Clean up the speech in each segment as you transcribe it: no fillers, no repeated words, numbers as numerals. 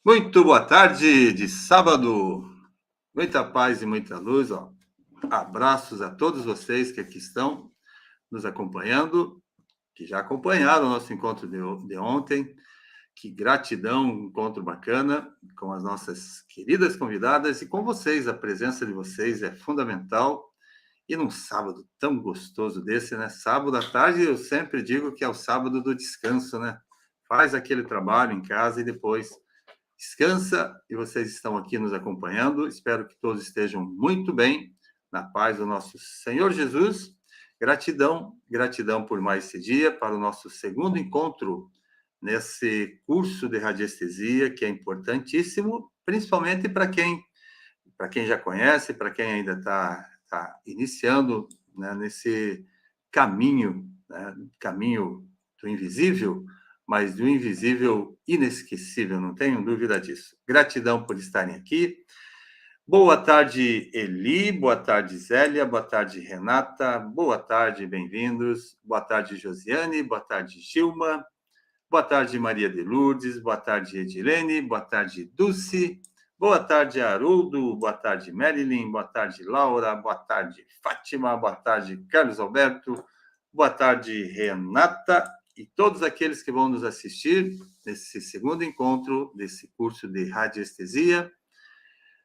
Muito boa tarde de sábado. Muita paz e muita luz. Ó. Abraços a todos vocês que aqui estão nos acompanhando, que já acompanharam o nosso encontro de ontem. Que gratidão, um encontro bacana com as nossas queridas convidadas e com vocês. A presença de vocês é fundamental. E num sábado tão gostoso desse, né? Sábado à tarde, eu sempre digo que é o sábado do descanso, né? Faz aquele trabalho em casa e depois descansa, e vocês estão aqui nos acompanhando. Espero que todos estejam muito bem, na paz do nosso Senhor Jesus. Gratidão, gratidão por mais esse dia, para o nosso segundo encontro nesse curso de radiestesia, que é importantíssimo, principalmente para quem já conhece, para quem ainda está iniciando, né, nesse caminho, né, caminho do invisível, mas do invisível inesquecível, não tenho dúvida disso. Gratidão por estarem aqui. Boa tarde, Eli. Boa tarde, Zélia. Boa tarde, Renata. Boa tarde, bem-vindos. Boa tarde, Josiane. Boa tarde, Gilma. Boa tarde, Maria de Lourdes. Boa tarde, Edilene. Boa tarde, Dulce. Boa tarde, Haroldo. Boa tarde, Marilyn. Boa tarde, Laura. Boa tarde, Fátima. Boa tarde, Carlos Alberto. Boa tarde, Renata. E todos aqueles que vão nos assistir nesse segundo encontro desse curso de radiestesia.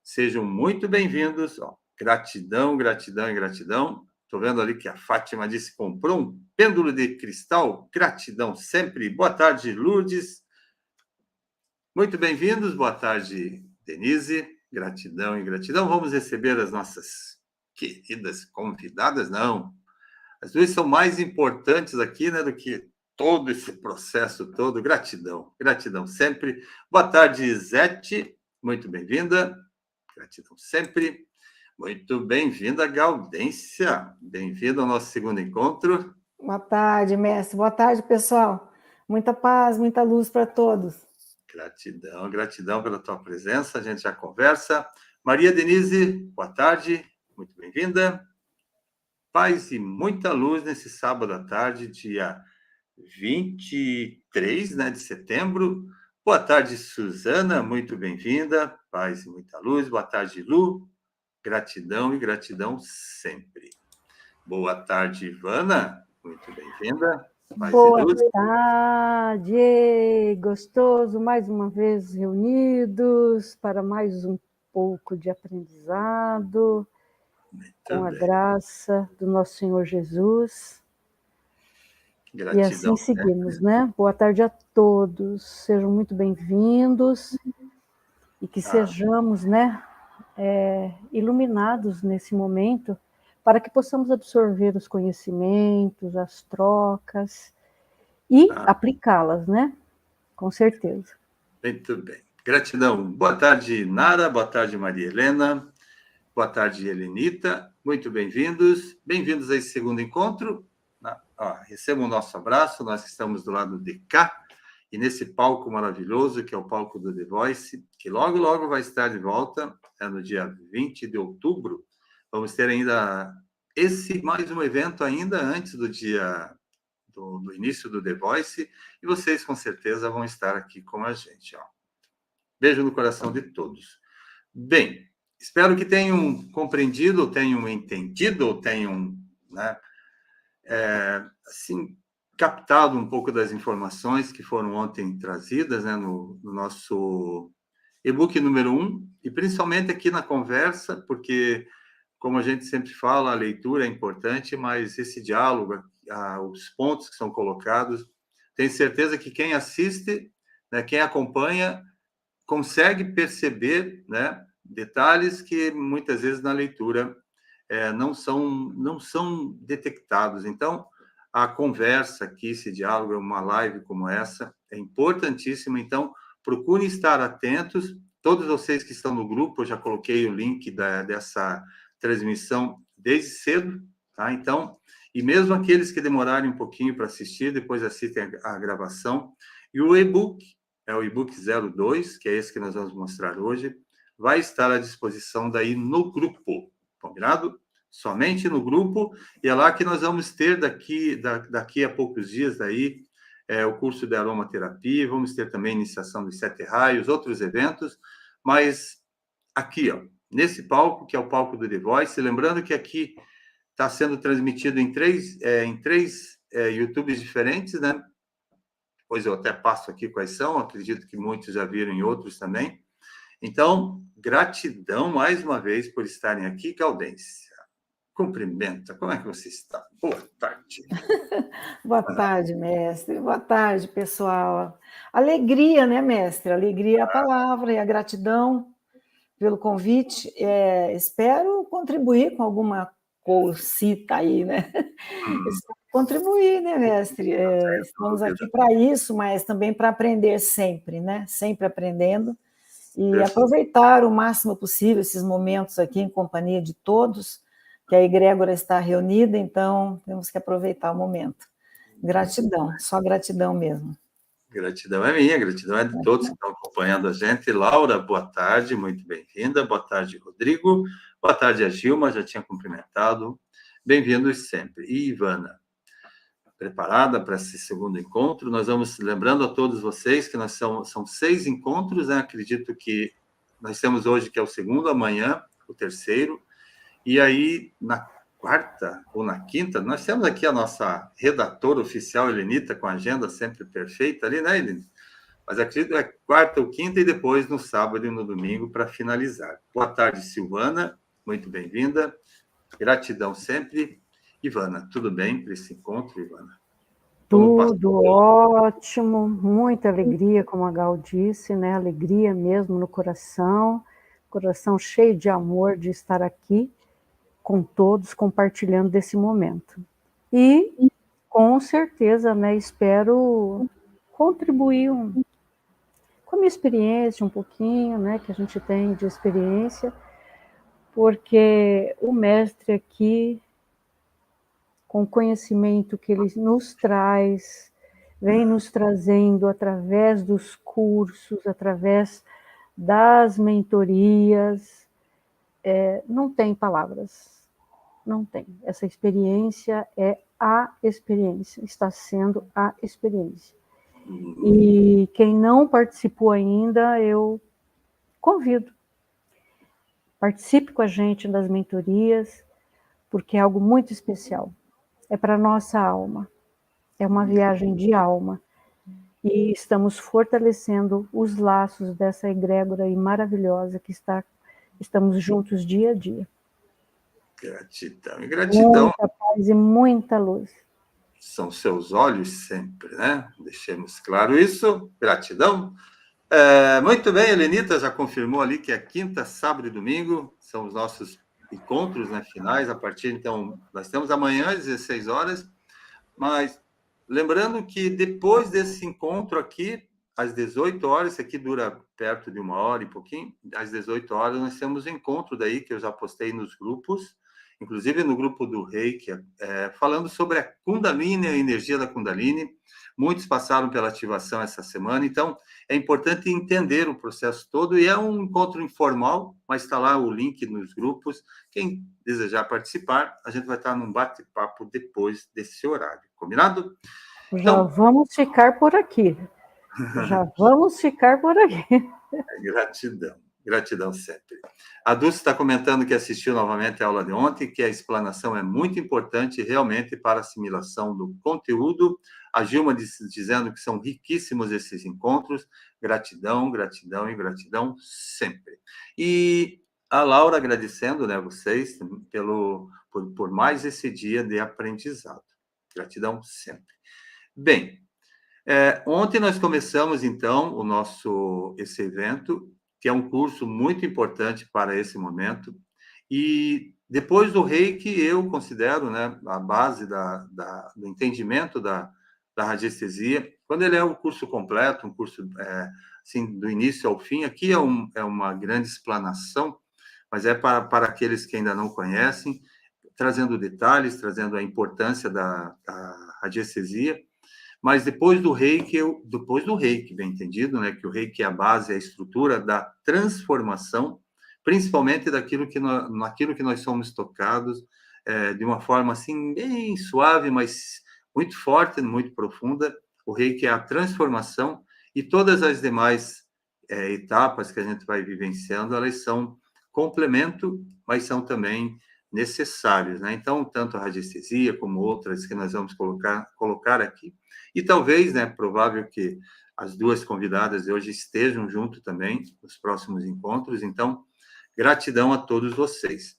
Sejam muito bem-vindos. Gratidão, gratidão e gratidão. Estou vendo ali que a Fátima disse que comprou um pêndulo de cristal. Gratidão sempre. Boa tarde, Lourdes. Muito bem-vindos. Boa tarde, Denise. Gratidão e gratidão. Vamos receber as nossas queridas convidadas. Não, as duas são mais importantes aqui, né, do que todo esse processo todo. Gratidão, gratidão sempre. Boa tarde, Zete. Muito bem-vinda. Gratidão sempre. Muito bem-vinda, Gaudência. Bem-vinda ao nosso segundo encontro. Boa tarde, mestre. Boa tarde, pessoal. Muita paz, muita luz para todos. Gratidão, gratidão pela tua presença. A gente já conversa. Maria Denise, boa tarde. Muito bem-vinda. Paz e muita luz nesse sábado à tarde, dia 23, né, de setembro. Boa tarde, Suzana. Muito bem-vinda. Paz e muita luz. Boa tarde, Lu. Gratidão e gratidão sempre. Boa tarde, Ivana. Muito bem-vinda. Boa tarde, gostoso, mais uma vez reunidos para mais um pouco de aprendizado, com a graça do nosso Senhor Jesus. Gratidão, e assim seguimos, né? Boa tarde a todos, sejam muito bem-vindos e que sejamos, né, iluminados nesse momento, para que possamos absorver os conhecimentos, as trocas e aplicá-las, né? Com certeza. Muito bem. Gratidão. Boa tarde, Nara. Boa tarde, Maria Helena. Boa tarde, Helenita. Muito bem-vindos. Bem-vindos a esse segundo encontro. Recebam o nosso abraço. Nós estamos do lado de cá e nesse palco maravilhoso, que é o palco do The Voice, que logo, logo vai estar de volta, no dia 20 de outubro. Vamos ter ainda mais um evento ainda antes do dia do início do The Voice, e vocês com certeza vão estar aqui com a gente. Beijo no coração de todos. Bem, espero que tenham compreendido, tenham entendido, tenham, né, assim, captado um pouco das informações que foram ontem trazidas, né, no nosso e-book número 1, e principalmente aqui na conversa, porque, como a gente sempre fala, a leitura é importante, mas esse diálogo, os pontos que são colocados, tenho certeza que quem assiste, né, quem acompanha, consegue perceber, né, detalhes que muitas vezes na leitura não são detectados. Então, a conversa aqui, esse diálogo, uma live como essa, é importantíssima. Então, procurem estar atentos. Todos vocês que estão no grupo, eu já coloquei o link dessa transmissão desde cedo, tá? Então, e mesmo aqueles que demorarem um pouquinho para assistir, depois assistem a gravação. E o e-book, o e-book 02, que é esse que nós vamos mostrar hoje, vai estar à disposição daí no grupo, combinado? Somente no grupo, e é lá que nós vamos ter daqui a poucos dias daí o curso de aromaterapia, vamos ter também iniciação dos 7 raios, outros eventos, mas aqui, ó, nesse palco, que é o palco do The Voice, lembrando que aqui está sendo transmitido em três YouTubes diferentes, né? Depois eu até passo aqui quais são, acredito que muitos já viram em outros também. Então, gratidão mais uma vez por estarem aqui, Gaudência. Cumprimenta, como é que você está? Boa tarde. Boa tarde, mestre. Boa tarde, pessoal. Alegria, né, mestre? Alegria é a palavra e a gratidão pelo convite. Espero contribuir com alguma cosita aí, né? Contribuir, né, mestre? Estamos aqui para isso, mas também para aprender sempre, né? Sempre aprendendo e aproveitar o máximo possível esses momentos aqui em companhia de todos, que a egrégora está reunida, então temos que aproveitar o momento. Gratidão, só gratidão mesmo. Gratidão é minha, gratidão é de todos que estão acompanhando a gente. Laura, boa tarde, muito bem-vinda. Boa tarde, Rodrigo. Boa tarde, a Gilma, já tinha cumprimentado. Bem-vindos sempre. E Ivana, preparada para esse segundo encontro? Nós vamos lembrando a todos vocês que nós são 6 encontros, né? Acredito que nós temos hoje que é o segundo, amanhã o terceiro, e aí na quarta ou na quinta, nós temos aqui a nossa redatora oficial, Helenita, com a agenda sempre perfeita ali, né, Helenita? Mas acredito que é quarta ou quinta e depois no sábado e no domingo para finalizar. Boa tarde, Silvana, muito bem-vinda. Gratidão sempre. Ivana, tudo bem para esse encontro, Ivana? Tudo ótimo, muita alegria, como a Gal disse, né? Alegria mesmo no coração cheio de amor de estar aqui com todos, compartilhando desse momento. E, com certeza, né, espero contribuir com a minha experiência, um pouquinho, né, que a gente tem de experiência, porque o mestre aqui, com o conhecimento que ele nos traz, vem nos trazendo através dos cursos, através das mentorias, não tem palavras. Não tem. Essa experiência é a experiência, está sendo a experiência. E quem não participou ainda, eu convido. Participe com a gente das mentorias, porque é algo muito especial. É para a nossa alma. É uma viagem de alma. E estamos fortalecendo os laços dessa egrégora aí maravilhosa que estamos juntos dia a dia. Gratidão e gratidão. Muita paz e muita luz. São seus olhos sempre, né? Deixemos claro isso. Gratidão. Muito bem, Helenita já confirmou ali que é quinta, sábado e domingo são os nossos encontros, né, finais. A partir, então, nós temos amanhã às 16 horas, mas lembrando que depois desse encontro aqui, às 18 horas, isso aqui dura perto de 1 hora e pouquinho, às 18 horas nós temos um encontro daí, que eu já postei nos grupos, inclusive no grupo do Reiki, falando sobre a Kundalini, a energia da Kundalini. Muitos passaram pela ativação essa semana, então é importante entender o processo todo, e é um encontro informal, mas está lá o link nos grupos. Quem desejar participar, a gente vai estar num bate-papo depois desse horário, combinado? Já vamos ficar por aqui. Já vamos ficar por aqui. Gratidão. Gratidão sempre. A Dulce está comentando que assistiu novamente a aula de ontem, que a explanação é muito importante realmente para a assimilação do conteúdo. A Gilma dizendo que são riquíssimos esses encontros. Gratidão, gratidão e gratidão sempre. E a Laura agradecendo, né, vocês por mais esse dia de aprendizado. Gratidão sempre. Bem, ontem nós começamos, então, esse evento, que é um curso muito importante para esse momento, e depois do Reiki, eu considero, né, a base do entendimento da radiestesia, quando ele é um curso completo, um curso assim, do início ao fim, aqui é uma grande explanação, mas é para aqueles que ainda não conhecem, trazendo detalhes, trazendo a importância da radiestesia. Mas depois do Reiki, bem entendido, né, que o Reiki é a base, é a estrutura da transformação, principalmente naquilo que nós somos tocados, de uma forma assim bem suave, mas muito forte, muito profunda, O reiki é a transformação e todas as demais etapas que a gente vai vivenciando, elas são complemento, mas são também necessários, né? Então, tanto a radiestesia como outras que nós vamos colocar aqui, e talvez, né, provável que as duas convidadas de hoje estejam junto também nos próximos encontros, então, gratidão a todos vocês.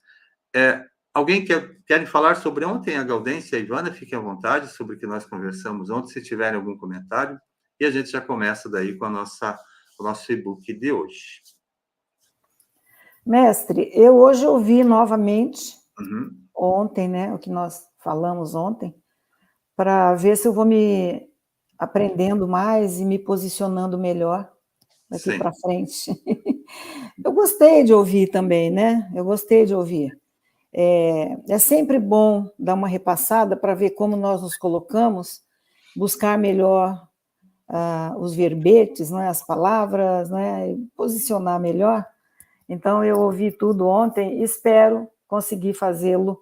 Alguém quer falar sobre ontem, a Gaudência e a Ivana? Fiquem à vontade sobre o que nós conversamos ontem, se tiverem algum comentário, e a gente já começa daí com o nosso e-book de hoje. Mestre, eu hoje ouvi novamente, Uhum. ontem, né, o que nós falamos ontem, para ver se eu vou me aprendendo mais e me posicionando melhor daqui para frente. Eu gostei de ouvir também, né? Eu gostei de ouvir. É sempre bom dar uma repassada para ver como nós nos colocamos, buscar melhor os verbetes, né, as palavras, né, posicionar melhor. Então, eu ouvi tudo ontem e espero conseguir fazê-lo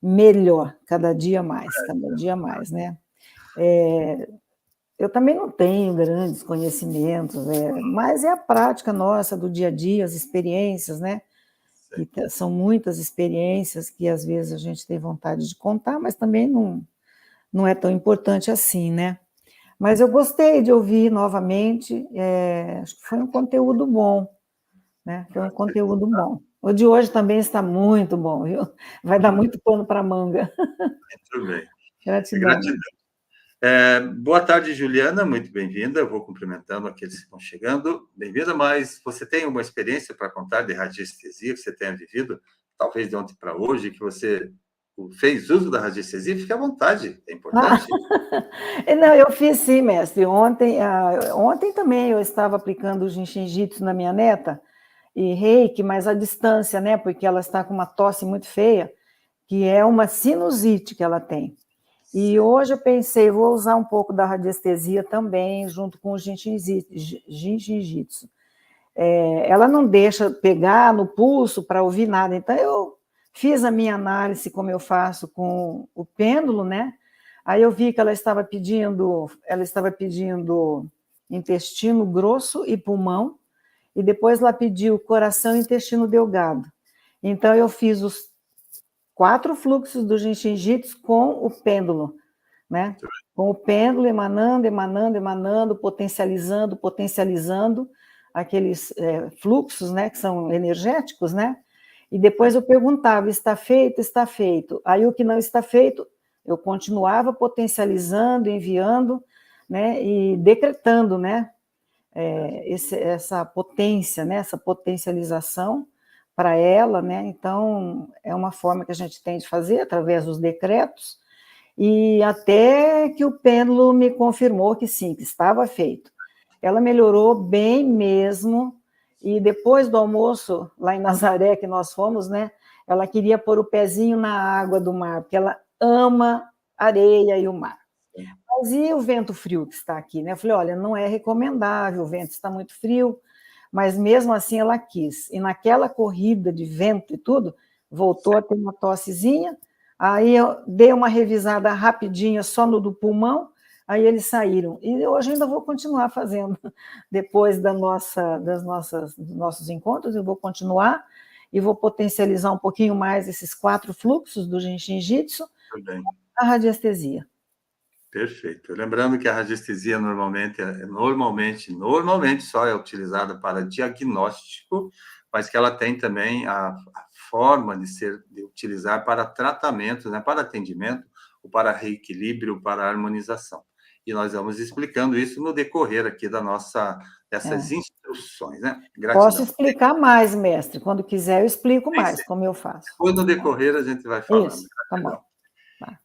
melhor, cada dia mais, né? Eu também não tenho grandes conhecimentos, mas é a prática nossa do dia a dia, as experiências, né? E são muitas experiências que às vezes a gente tem vontade de contar, mas também não é tão importante assim, né? Mas eu gostei de ouvir novamente, acho que foi um conteúdo bom, né? Foi um conteúdo bom. O de hoje também está muito bom, viu? Vai dar muito pano para manga. Muito bem. Gratidão. Boa tarde, Juliana, muito bem-vinda. Eu vou cumprimentando aqueles que estão chegando. Bem-vinda, mas você tem uma experiência para contar de radiestesia que você tenha vivido, talvez de ontem para hoje, que você fez uso da radiestesia? Fique à vontade, é importante. Não, eu fiz sim, mestre. Ontem também eu estava aplicando o Jinshin Jitsu na minha neta, e reiki, mas à distância, né? Porque ela está com uma tosse muito feia, que é uma sinusite que ela tem. E hoje eu pensei, vou usar um pouco da radiestesia também, junto com o Jinshin Jitsu. Ela não deixa pegar no pulso para ouvir nada, então eu fiz a minha análise, como eu faço com o pêndulo, né? Aí eu vi que ela estava pedindo intestino grosso e pulmão, e depois ela pediu coração e intestino delgado. Então eu fiz os 4 fluxos do Jinshin Jitsu com o pêndulo, né? Com o pêndulo emanando, potencializando aqueles fluxos, né, que são energéticos, né? E depois eu perguntava, está feito? Está feito. Aí o que não está feito, eu continuava potencializando, enviando, né, e decretando, né, essa potência, né, essa potencialização para ela, né? Então é uma forma que a gente tem de fazer através dos decretos, e até que o pêndulo me confirmou que sim, que estava feito. Ela melhorou bem mesmo, e depois do almoço, lá em Nazaré, que nós fomos, né, ela queria pôr o pezinho na água do mar, porque ela ama areia e o mar. Mas e o vento frio que está aqui, né? Eu falei, olha, não é recomendável, o vento está muito frio, mas mesmo assim ela quis. E naquela corrida de vento e tudo, voltou a ter uma tossezinha, aí eu dei uma revisada rapidinha só no do pulmão, aí eles saíram. E hoje ainda vou continuar fazendo. Depois dos nossos encontros, eu vou continuar e vou potencializar um pouquinho mais esses 4 fluxos do Jinshin Jitsu, a radiestesia. Perfeito. Lembrando que a radiestesia normalmente só é utilizada para diagnóstico, mas que ela tem também a forma de utilizar para tratamento, né, para atendimento, ou para reequilíbrio, para harmonização. E nós vamos explicando isso no decorrer aqui dessas instruções, né? Gratidão. Posso explicar mais, mestre. Quando quiser, eu explico mais como eu faço. Depois, no decorrer, a gente vai falando. Isso, tá bom.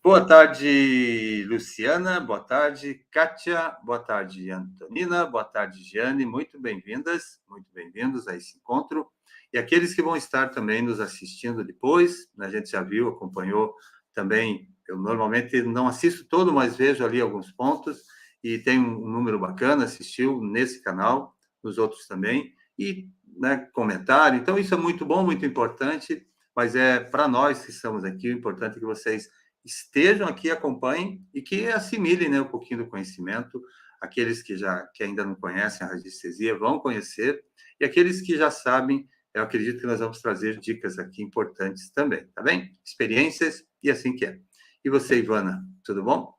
Boa tarde, Luciana. Boa tarde, Kátia. Boa tarde, Antonina. Boa tarde, Giane. Muito bem-vindas, muito bem-vindos a esse encontro. E aqueles que vão estar também nos assistindo depois, a gente já viu, acompanhou também. Eu normalmente não assisto todo, mas vejo ali alguns pontos, e tem um número bacana, assistiu nesse canal, nos outros também, e, né, comentário. Então, isso é muito bom, muito importante, mas para nós que estamos aqui, o importante é que vocês estejam aqui, acompanhem e que assimilem, né, um pouquinho do conhecimento. Aqueles que ainda não conhecem a radiestesia vão conhecer, e aqueles que já sabem, eu acredito que nós vamos trazer dicas aqui importantes também, tá bem? Experiências e assim que é. E você, Ivana, tudo bom?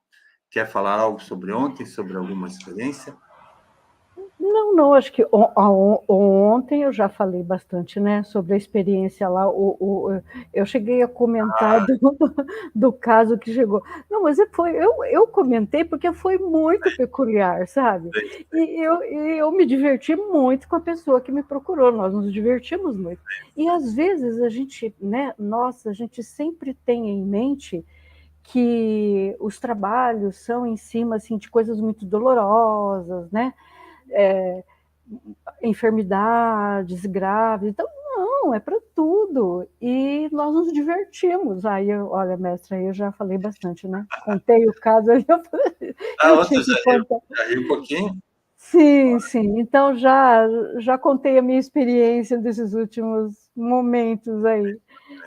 Quer falar algo sobre ontem, sobre alguma experiência? Não, acho que ontem eu já falei bastante, né, sobre a experiência lá. Eu cheguei a comentar do caso que chegou. Não, mas eu comentei porque foi muito peculiar, sabe? E eu me diverti muito com a pessoa que me procurou, nós nos divertimos muito. E às vezes a gente, né, a gente sempre tem em mente que os trabalhos são em cima assim, de coisas muito dolorosas, né? Enfermidades graves, então não, é para tudo, e nós nos divertimos. Olha, mestre, aí eu já falei bastante, né? Contei o caso, eu Ontem tinha que contar. Já riu um pouquinho? Sim, então já contei a minha experiência desses últimos momentos aí,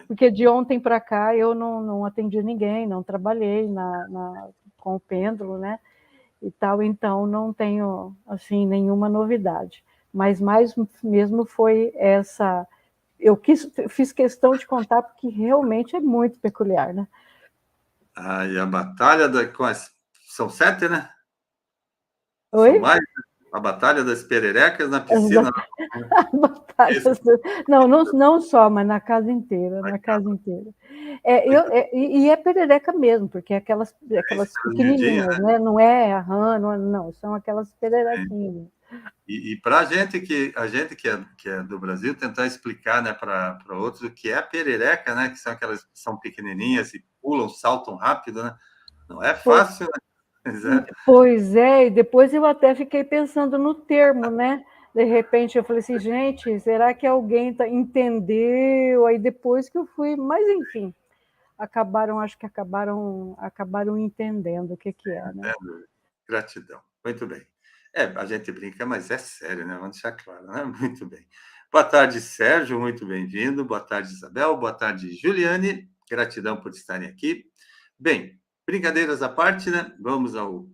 porque de ontem para cá eu não atendi ninguém, não trabalhei com o pêndulo, né? E tal, então não tenho assim nenhuma novidade. Mas mais mesmo foi essa. Fiz questão de contar porque realmente é muito peculiar, né? E a batalha são 7, né? Oi? São mais? A batalha das pererecas na piscina. Batalhas. Não só, mas na casa inteira, na casa inteira. E é perereca mesmo, porque é aquelas pequenininhas, né? Não é a rã, não, são aquelas pererequinhas. E para a gente que é do Brasil, tentar explicar, né, para outros o que é a perereca, né? Que são aquelas que são pequenininhas e pulam, saltam rápido, né? Não é fácil, né? Pois é, e depois eu até fiquei pensando no termo, né? De repente eu falei assim, gente, será que alguém entendeu? Aí depois que eu fui, mas enfim, acho que acabaram entendendo o que é, né? Gratidão. Muito bem. A gente brinca, mas é sério, né? Vamos deixar claro, né? Muito bem. Boa tarde, Sérgio, muito bem-vindo. Boa tarde, Isabel. Boa tarde, Juliane. Gratidão por estarem aqui. Bem, brincadeiras à parte, né? Vamos ao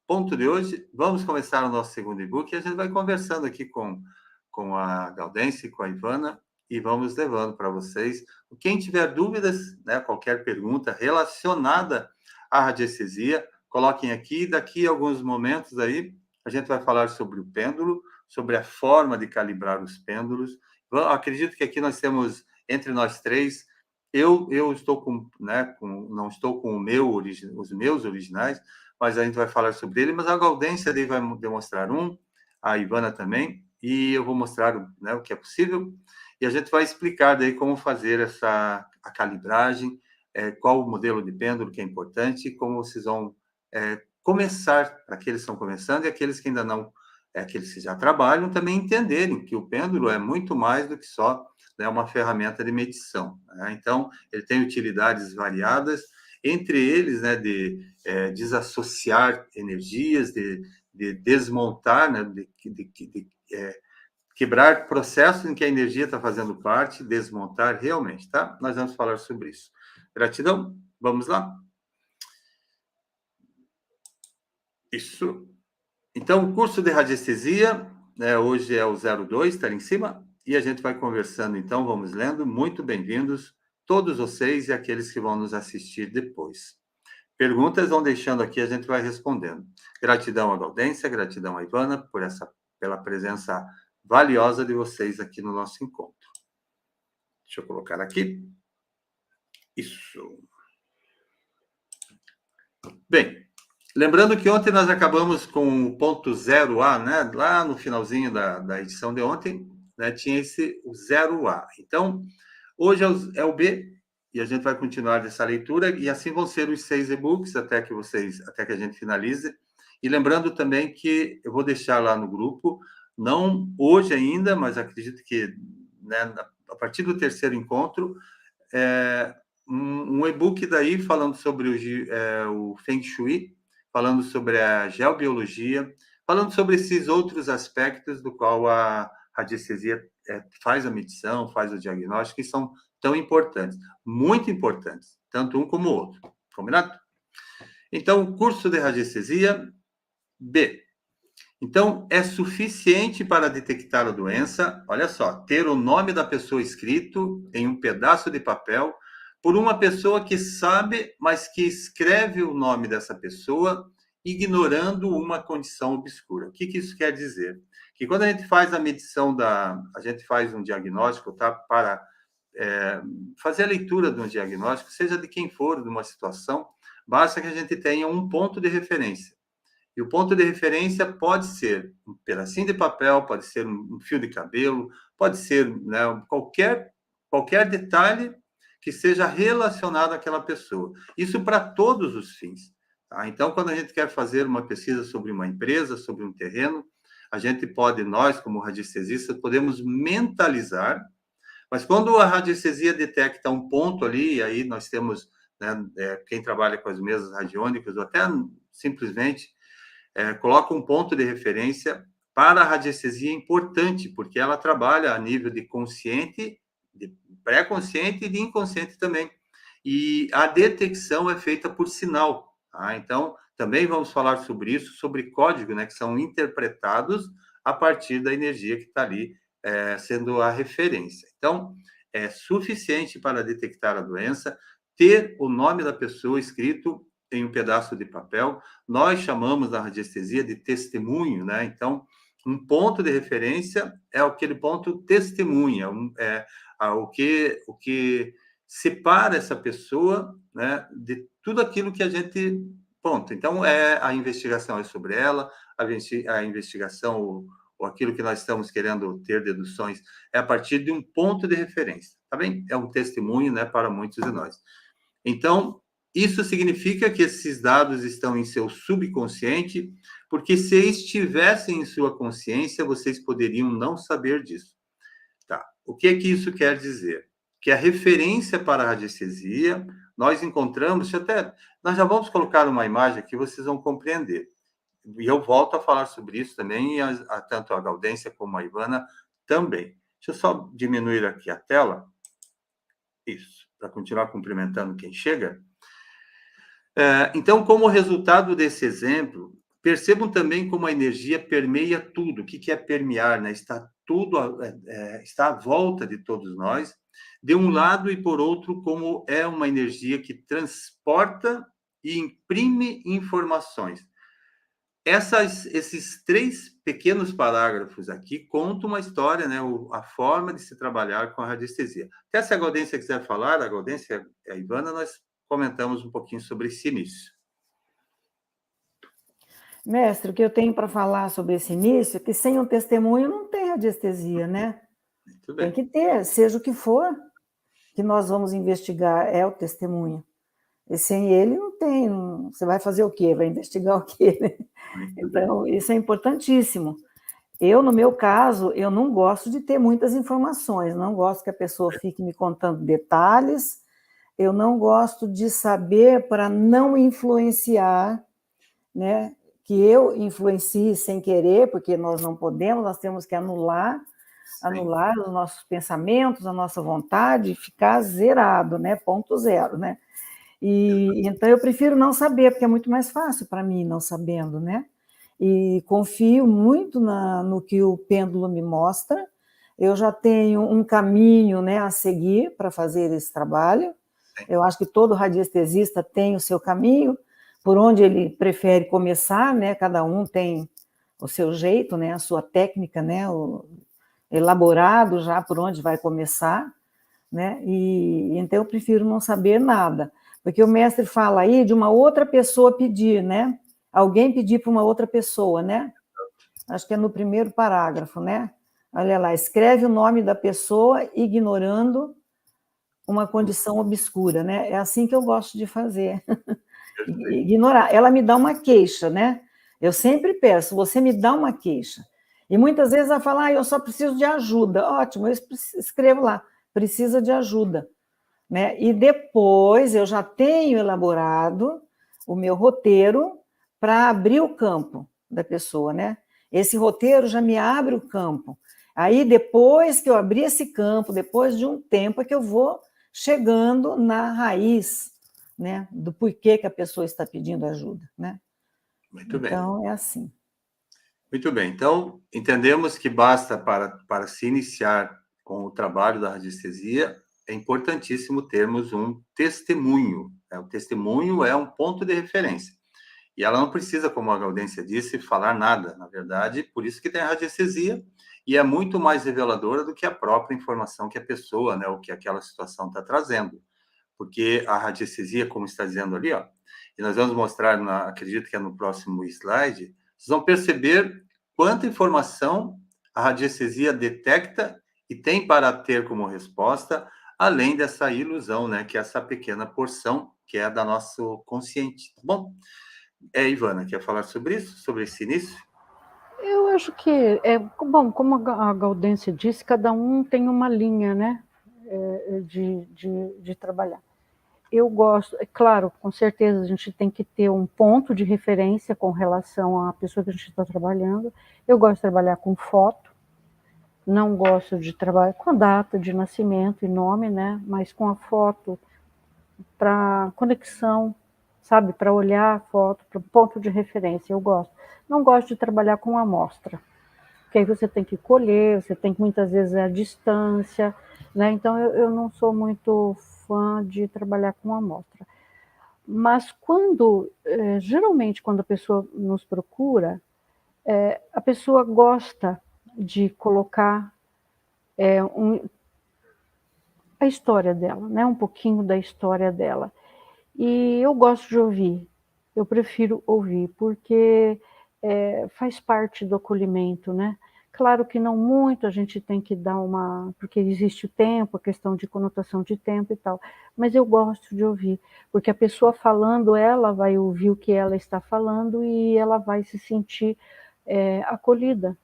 ponto de hoje. Vamos começar o nosso segundo e-book e a gente vai conversando aqui com a Gaudência e com a Ivana e vamos levando para vocês. Quem tiver dúvidas, né, qualquer pergunta relacionada à radiestesia, coloquem aqui. Daqui a alguns momentos aí, a gente vai falar sobre o pêndulo, sobre a forma de calibrar os pêndulos. Acredito que aqui nós temos, entre nós três, eu estou não estou com os meus originais, mas a gente vai falar sobre ele. Mas a Gaudência vai demonstrar a Ivana também, e eu vou mostrar, né, o que é possível. E a gente vai explicar daí como fazer a calibragem, qual o modelo de pêndulo que é importante, como vocês vão começar, para aqueles que estão começando e aqueles que ainda não, aqueles que já trabalham, também entenderem que o pêndulo é muito mais do que só, né, uma ferramenta de medição, né? Então, ele tem utilidades variadas, entre eles, né, de desassociar energias, de desmontar, né, de quebrar processos em que a energia está fazendo parte, desmontar realmente, tá? Nós vamos falar sobre isso. Gratidão, vamos lá? Isso. Então, o curso de radiestesia, né, hoje é o 02, está ali em cima, e a gente vai conversando, então, vamos lendo. Muito bem-vindos, todos vocês e aqueles que vão nos assistir depois. Perguntas vão deixando aqui, a gente vai respondendo. Gratidão à Gaudência, gratidão à Ivana pela presença valiosa de vocês aqui no nosso encontro. Deixa eu colocar aqui. Isso. Bem, lembrando que ontem nós acabamos com o ponto 0A, né? Lá no finalzinho da edição de ontem, né, tinha o 0A. Então, hoje é o B, e a gente vai continuar essa leitura, e assim vão ser os 6 e-books até que a gente finalize. E lembrando também que eu vou deixar lá no grupo, não hoje ainda, mas acredito que, né, a partir do terceiro encontro, um e-book daí falando sobre o Feng Shui, falando sobre a geobiologia, falando sobre esses outros aspectos do qual a radiestesia faz a medição, faz o diagnóstico, e são tão importantes, muito importantes, tanto um como o outro, Combinado? Então, curso de radiestesia B. Então, é suficiente para detectar a doença, olha só, ter o nome da pessoa escrito em um pedaço de papel por uma pessoa que sabe, mas que escreve o nome dessa pessoa ignorando uma condição obscura. O que isso quer dizer? Que quando a gente faz a medição a gente faz um diagnóstico, tá? Para fazer a leitura de um diagnóstico, seja de quem for, de uma situação, basta que a gente tenha um ponto de referência. E o ponto de referência pode ser um pedacinho de papel, pode ser um fio de cabelo, pode ser, né, qualquer detalhe que seja relacionado àquela pessoa. Isso para todos os fins. Tá? Então, quando a gente quer fazer uma pesquisa sobre uma empresa, sobre um terreno, a gente pode, nós, como radiestesistas, podemos mentalizar, mas quando a radiestesia detecta um ponto ali, e aí nós temos, né, quem trabalha com as mesas radiônicas, ou até simplesmente coloca um ponto de referência para a radiestesia importante, porque ela trabalha a nível de consciente, de pré-consciente e de inconsciente também. E a detecção é feita por sinal. Tá? Então, também vamos falar sobre isso, sobre código, né, que são interpretados a partir da energia que está ali sendo a referência. Então, é suficiente para detectar a doença ter o nome da pessoa escrito em um pedaço de papel. Nós chamamos na radiestesia de testemunho, né? Então, um ponto de referência é aquele ponto testemunha, o que separa essa pessoa, né, de tudo aquilo que a gente... Ponto. Então, a investigação é sobre ela, a investigação, ou aquilo que nós estamos querendo ter deduções, é a partir de um ponto de referência, tá bem? É um testemunho, né, para muitos de nós. Então, isso significa que esses dados estão em seu subconsciente, porque se estivessem em sua consciência, vocês poderiam não saber disso. Tá. O que isso quer dizer? Que a referência para a radiestesia, nós encontramos, nós já vamos colocar uma imagem aqui, vocês vão compreender. E eu volto a falar sobre isso também, tanto a Gaudência como a Ivana também. Deixa eu só diminuir aqui a tela. Isso, para continuar cumprimentando quem chega. Então, como resultado desse exemplo, percebam também como a energia permeia tudo. O que é permear, né? Está à volta de todos nós, de um lado e por outro, como é uma energia que transporta e imprime informações. Esses 3 pequenos parágrafos aqui contam uma história, né? A forma de se trabalhar com a radiestesia. Até se a Gaudência quiser falar, a Gaudência e a Ivana, nós comentamos um pouquinho sobre esse início. Mestre, o que eu tenho para falar sobre esse início é que sem um testemunho não tem radiestesia, né? Muito bem. Tem que ter, seja o que for que nós vamos investigar, é o testemunho. E sem ele não tem, você vai fazer o quê? Vai investigar o quê? Né? Então, isso é importantíssimo. Eu, no meu caso, eu não gosto de ter muitas informações, não gosto que a pessoa fique me contando detalhes, eu não gosto de saber para não influenciar, né? Que eu influencie sem querer, porque nós não podemos, nós temos que anular os nossos pensamentos, a nossa vontade, ficar zerado, né? Ponto zero, né? E então eu prefiro não saber, porque é muito mais fácil para mim não sabendo, né? E confio muito no que o pêndulo me mostra. Eu já tenho um caminho, né, a seguir para fazer esse trabalho. Eu acho que todo radiestesista tem o seu caminho, por onde ele prefere começar, né? Cada um tem o seu jeito, né? A sua técnica, né? Elaborado já por onde vai começar, né? E então eu prefiro não saber nada. Porque o mestre fala aí de uma outra pessoa pedir, né? Alguém pedir para uma outra pessoa, né? Acho que é no primeiro parágrafo, né? Olha lá, escreve o nome da pessoa ignorando uma condição obscura, né? É assim que eu gosto de fazer. Ignorar. Ela me dá uma queixa, né? Eu sempre peço, você me dá uma queixa. E muitas vezes ela fala, eu só preciso de ajuda. Ótimo, eu escrevo lá, precisa de ajuda. Né? E depois eu já tenho elaborado o meu roteiro para abrir o campo da pessoa, né? Esse roteiro já me abre o campo. Aí, depois que eu abrir esse campo, depois de um tempo, é que eu vou chegando na raiz, né, do porquê que a pessoa está pedindo ajuda, né? Muito bem. Então, é assim. Muito bem. Então, entendemos que basta para se iniciar com o trabalho da radiestesia, é importantíssimo termos um testemunho, né? O testemunho é um ponto de referência. E ela não precisa, como a Gaudência disse, falar nada. Na verdade, por isso que tem a radiestesia, e é muito mais reveladora do que a própria informação que a pessoa, né, o que aquela situação está trazendo. Porque a radiestesia, como está dizendo ali, ó, e nós vamos mostrar, acredito que é no próximo slide, vocês vão perceber quanta informação a radiestesia detecta e tem para ter como resposta, além dessa ilusão, né, que é essa pequena porção que é da nosso consciente. Tá bom? Ivana, quer falar sobre isso, sobre esse início? Eu acho que, bom, como a Gaudência disse, cada um tem uma linha, né, de trabalhar. Eu gosto, é claro, com certeza a gente tem que ter um ponto de referência com relação à pessoa que a gente está trabalhando. Eu gosto de trabalhar com foto, não gosto de trabalhar com a data de nascimento e nome, né, mas com a foto para conexão, sabe, para olhar a foto, para ponto de referência, eu gosto. Não gosto de trabalhar com amostra, porque aí você tem que colher, você tem que muitas vezes a distância, né? Então eu não sou muito fã de trabalhar com amostra. Mas geralmente quando a pessoa nos procura, a pessoa gosta de colocar a história dela, né? Um pouquinho da história dela. E eu gosto de ouvir, eu prefiro ouvir, porque faz parte do acolhimento, né? Claro que não muito, a gente tem que dar porque existe o tempo, a questão de conotação de tempo e tal, mas eu gosto de ouvir, porque a pessoa falando, ela vai ouvir o que ela está falando e ela vai se sentir acolhida.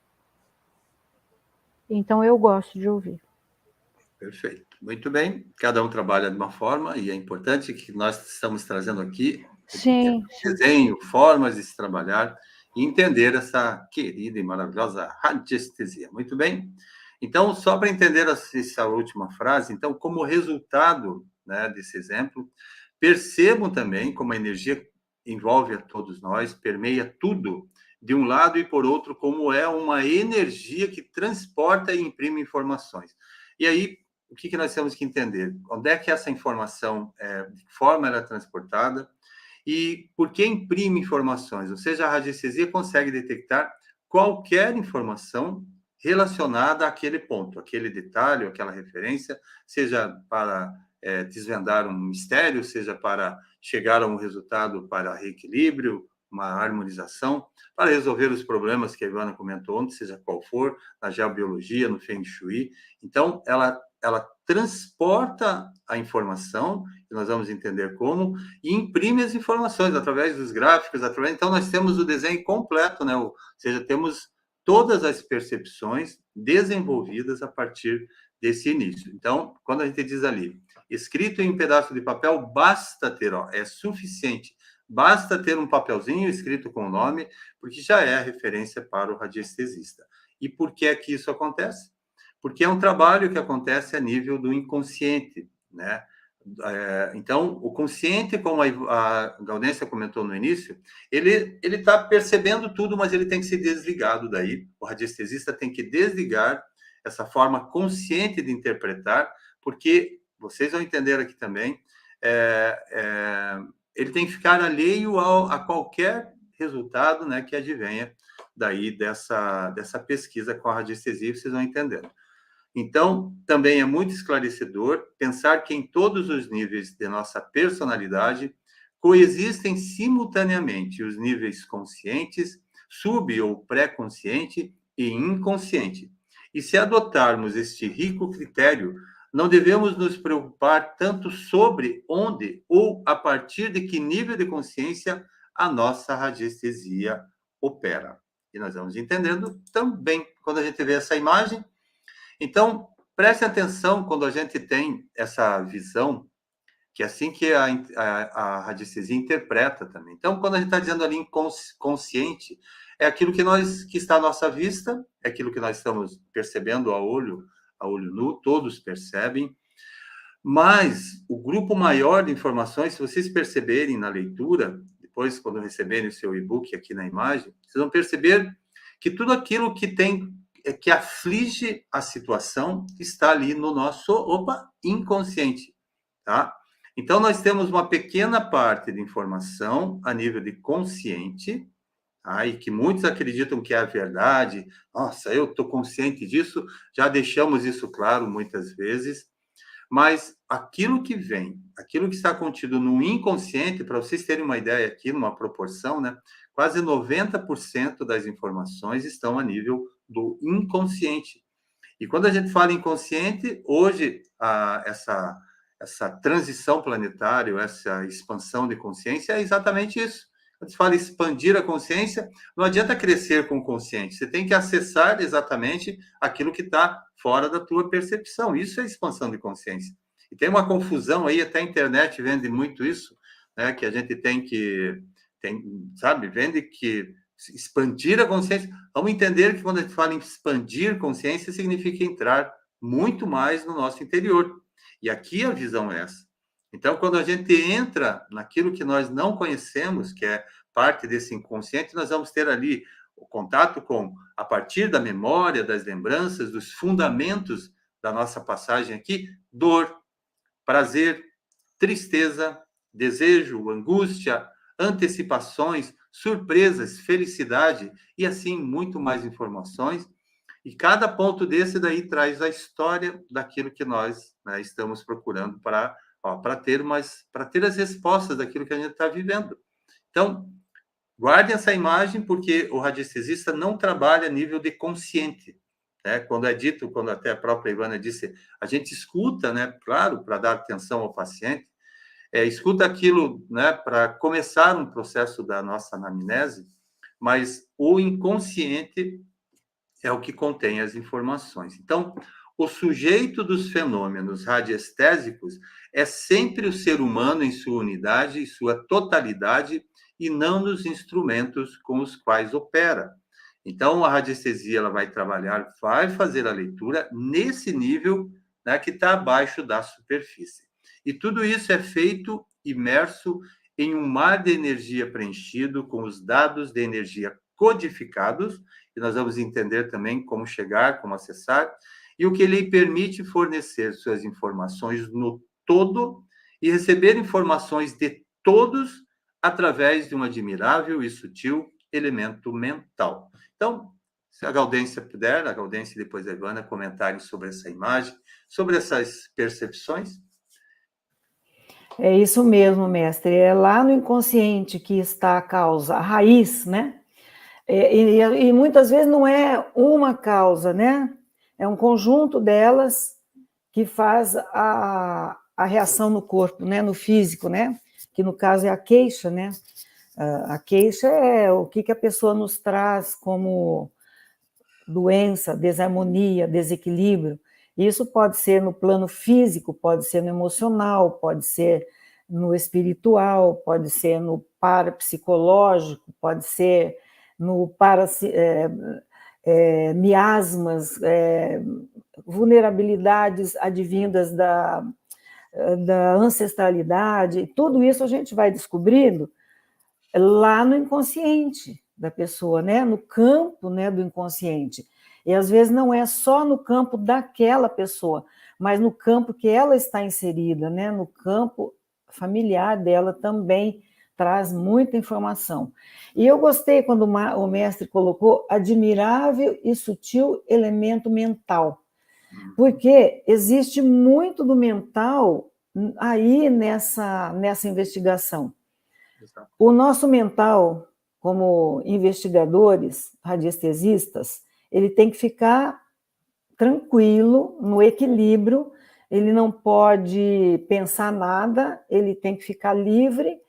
Então eu gosto de ouvir. Perfeito. Muito bem. Cada um trabalha de uma forma e é importante que nós estamos trazendo aqui Sim, sim. desenho, formas de se trabalhar e entender essa querida e maravilhosa radiestesia. Muito bem. Então, só para entender essa última frase, então, como resultado, né, desse exemplo, percebam também como a energia envolve a todos nós, permeia tudo, de um lado e por outro, como é uma energia que transporta e imprime informações. E aí, o que nós temos que entender? Onde é que essa informação, de que forma ela é transportada e por que imprime informações? Ou seja, a radiestesia consegue detectar qualquer informação relacionada àquele ponto, aquele detalhe, aquela referência, seja para desvendar um mistério, seja para chegar a um resultado para reequilíbrio, uma harmonização, para resolver os problemas que a Ivana comentou ontem, seja qual for, na geobiologia, no Feng Shui. Então, ela transporta a informação, que nós vamos entender como, e imprime as informações através dos gráficos, então nós temos o desenho completo, né? Ou seja, temos todas as percepções desenvolvidas a partir desse início. Então, quando a gente diz ali, escrito em um pedaço de papel, basta ter, é suficiente, basta ter um papelzinho escrito com o nome, porque já é a referência para o radiestesista. E por que é que isso acontece? Porque é um trabalho que acontece a nível do inconsciente, né? Então, o consciente, como a Gaudência comentou no início, ele está percebendo tudo, mas ele tem que ser desligado daí. O radiestesista tem que desligar essa forma consciente de interpretar, porque vocês vão entender aqui também, ele tem que ficar alheio a qualquer resultado, né, que advenha daí dessa pesquisa com a radiestesia, vocês vão entendendo. Então, também é muito esclarecedor pensar que em todos os níveis de nossa personalidade coexistem simultaneamente os níveis conscientes, sub- ou pré-consciente e inconsciente. E se adotarmos este rico critério, não devemos nos preocupar tanto sobre onde ou a partir de que nível de consciência a nossa radiestesia opera. E nós vamos entendendo também, quando a gente vê essa imagem. Então, preste atenção quando a gente tem essa visão, que é assim que a radiestesia interpreta também. Então, quando a gente está dizendo ali inconsciente, é aquilo que está à nossa vista, é aquilo que nós estamos percebendo a olho nu, todos percebem. Mas o grupo maior de informações, se vocês perceberem na leitura, depois, quando receberem o seu e-book aqui na imagem, vocês vão perceber que tudo aquilo que tem, que aflige a situação, está ali no nosso, inconsciente, tá? Então, nós temos uma pequena parte de informação a nível de consciente, tá? E que muitos acreditam que é a verdade. Nossa, eu estou consciente disso, já deixamos isso claro muitas vezes. Mas aquilo que vem, aquilo que está contido no inconsciente, para vocês terem uma ideia aqui, numa proporção, né? Quase 90% das informações estão a nível do inconsciente. E quando a gente fala inconsciente, hoje, essa transição planetária, essa expansão de consciência é exatamente isso. Quando se fala expandir a consciência, não adianta crescer com o consciente, você tem que acessar exatamente aquilo que está fora da tua percepção. Isso é expansão de consciência. E tem uma confusão aí, até a internet vende muito isso, né, que a gente vende que expandir a consciência. Vamos entender que quando a gente fala em expandir consciência, significa entrar muito mais no nosso interior. E aqui a visão é essa. Então, quando a gente entra naquilo que nós não conhecemos, que é parte desse inconsciente, nós vamos ter ali o contato com, a partir da memória, das lembranças, dos fundamentos da nossa passagem aqui, dor, prazer, tristeza, desejo, angústia, antecipações, surpresas, felicidade e assim muito mais informações. E cada ponto desse daí traz a história daquilo que nós, né, estamos procurando para ter as respostas daquilo que a gente está vivendo. Então, guardem essa imagem, porque o radiestesista não trabalha a nível de consciente, né? Quando é dito, quando até a própria Ivana disse, a gente escuta, né? Claro, para dar atenção ao paciente, escuta aquilo, né? Para começar um processo da nossa anamnese, mas o inconsciente é o que contém as informações. Então, o sujeito dos fenômenos radiestésicos é sempre o ser humano em sua unidade, em sua totalidade, e não nos instrumentos com os quais opera. Então, a radiestesia ela vai trabalhar, vai fazer a leitura nesse nível, né, que está abaixo da superfície. E tudo isso é feito imerso em um mar de energia preenchido com os dados de energia codificados, e nós vamos entender também como chegar, como acessar, e o que lhe permite fornecer suas informações no todo e receber informações de todos através de um admirável e sutil elemento mental. Então, se a Gaudência puder, a Gaudência e depois a Ivana comentarem sobre essa imagem, sobre essas percepções. É isso mesmo, mestre. É lá no inconsciente que está a causa, a raiz, né? E muitas vezes não é uma causa, né? É um conjunto delas que faz a reação no corpo, né? No físico, né? Que no caso é a queixa, né? A queixa é o que a pessoa nos traz como doença, desarmonia, desequilíbrio. Isso pode ser no plano físico, pode ser no emocional, pode ser no espiritual, pode ser no parapsicológico, pode ser no miasmas, vulnerabilidades advindas da ancestralidade. Tudo isso a gente vai descobrindo lá no inconsciente da pessoa, né? No campo, né, do inconsciente. E às vezes não é só no campo daquela pessoa, mas no campo que ela está inserida, né? No campo familiar dela também traz muita informação. E eu gostei quando o mestre colocou admirável e sutil elemento mental, porque existe muito do mental aí nessa investigação. O nosso mental, como investigadores radiestesistas, ele tem que ficar tranquilo, no equilíbrio, ele não pode pensar nada, ele tem que ficar livre,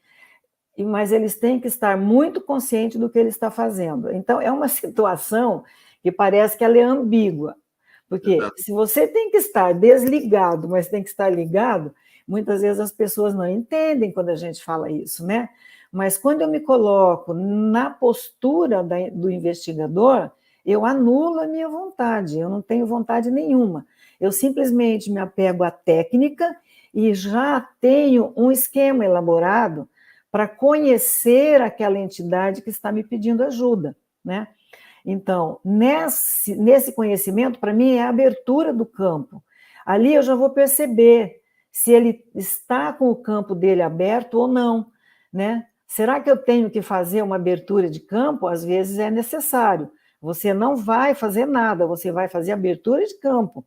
mas eles têm que estar muito conscientes do que ele está fazendo. Então, é uma situação que parece que ela é ambígua, porque se você tem que estar desligado, mas tem que estar ligado, muitas vezes as pessoas não entendem quando a gente fala isso, né? Mas quando eu me coloco na postura do investigador, eu anulo a minha vontade, eu não tenho vontade nenhuma. Eu simplesmente me apego à técnica e já tenho um esquema elaborado para conhecer aquela entidade que está me pedindo ajuda, né? Então, nesse conhecimento, para mim, é a abertura do campo. Ali eu já vou perceber se ele está com o campo dele aberto ou não, né? Será que eu tenho que fazer uma abertura de campo? Às vezes é necessário. Você não vai fazer nada, você vai fazer abertura de campo.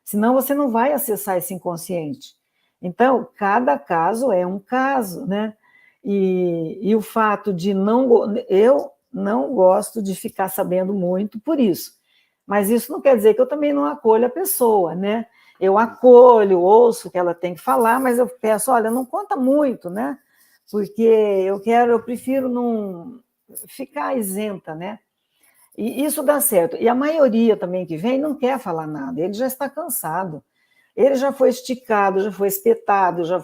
Senão você não vai acessar esse inconsciente. Então, cada caso é um caso, né? E o fato de eu não gosto de ficar sabendo muito por isso. Mas isso não quer dizer que eu também não acolho a pessoa, né? Eu acolho, ouço o que ela tem que falar, mas eu peço, olha, não conta muito, né? Porque eu prefiro não ficar isenta, né? E isso dá certo. E a maioria também que vem não quer falar nada, ele já está cansado. Ele já foi esticado, já foi espetado, já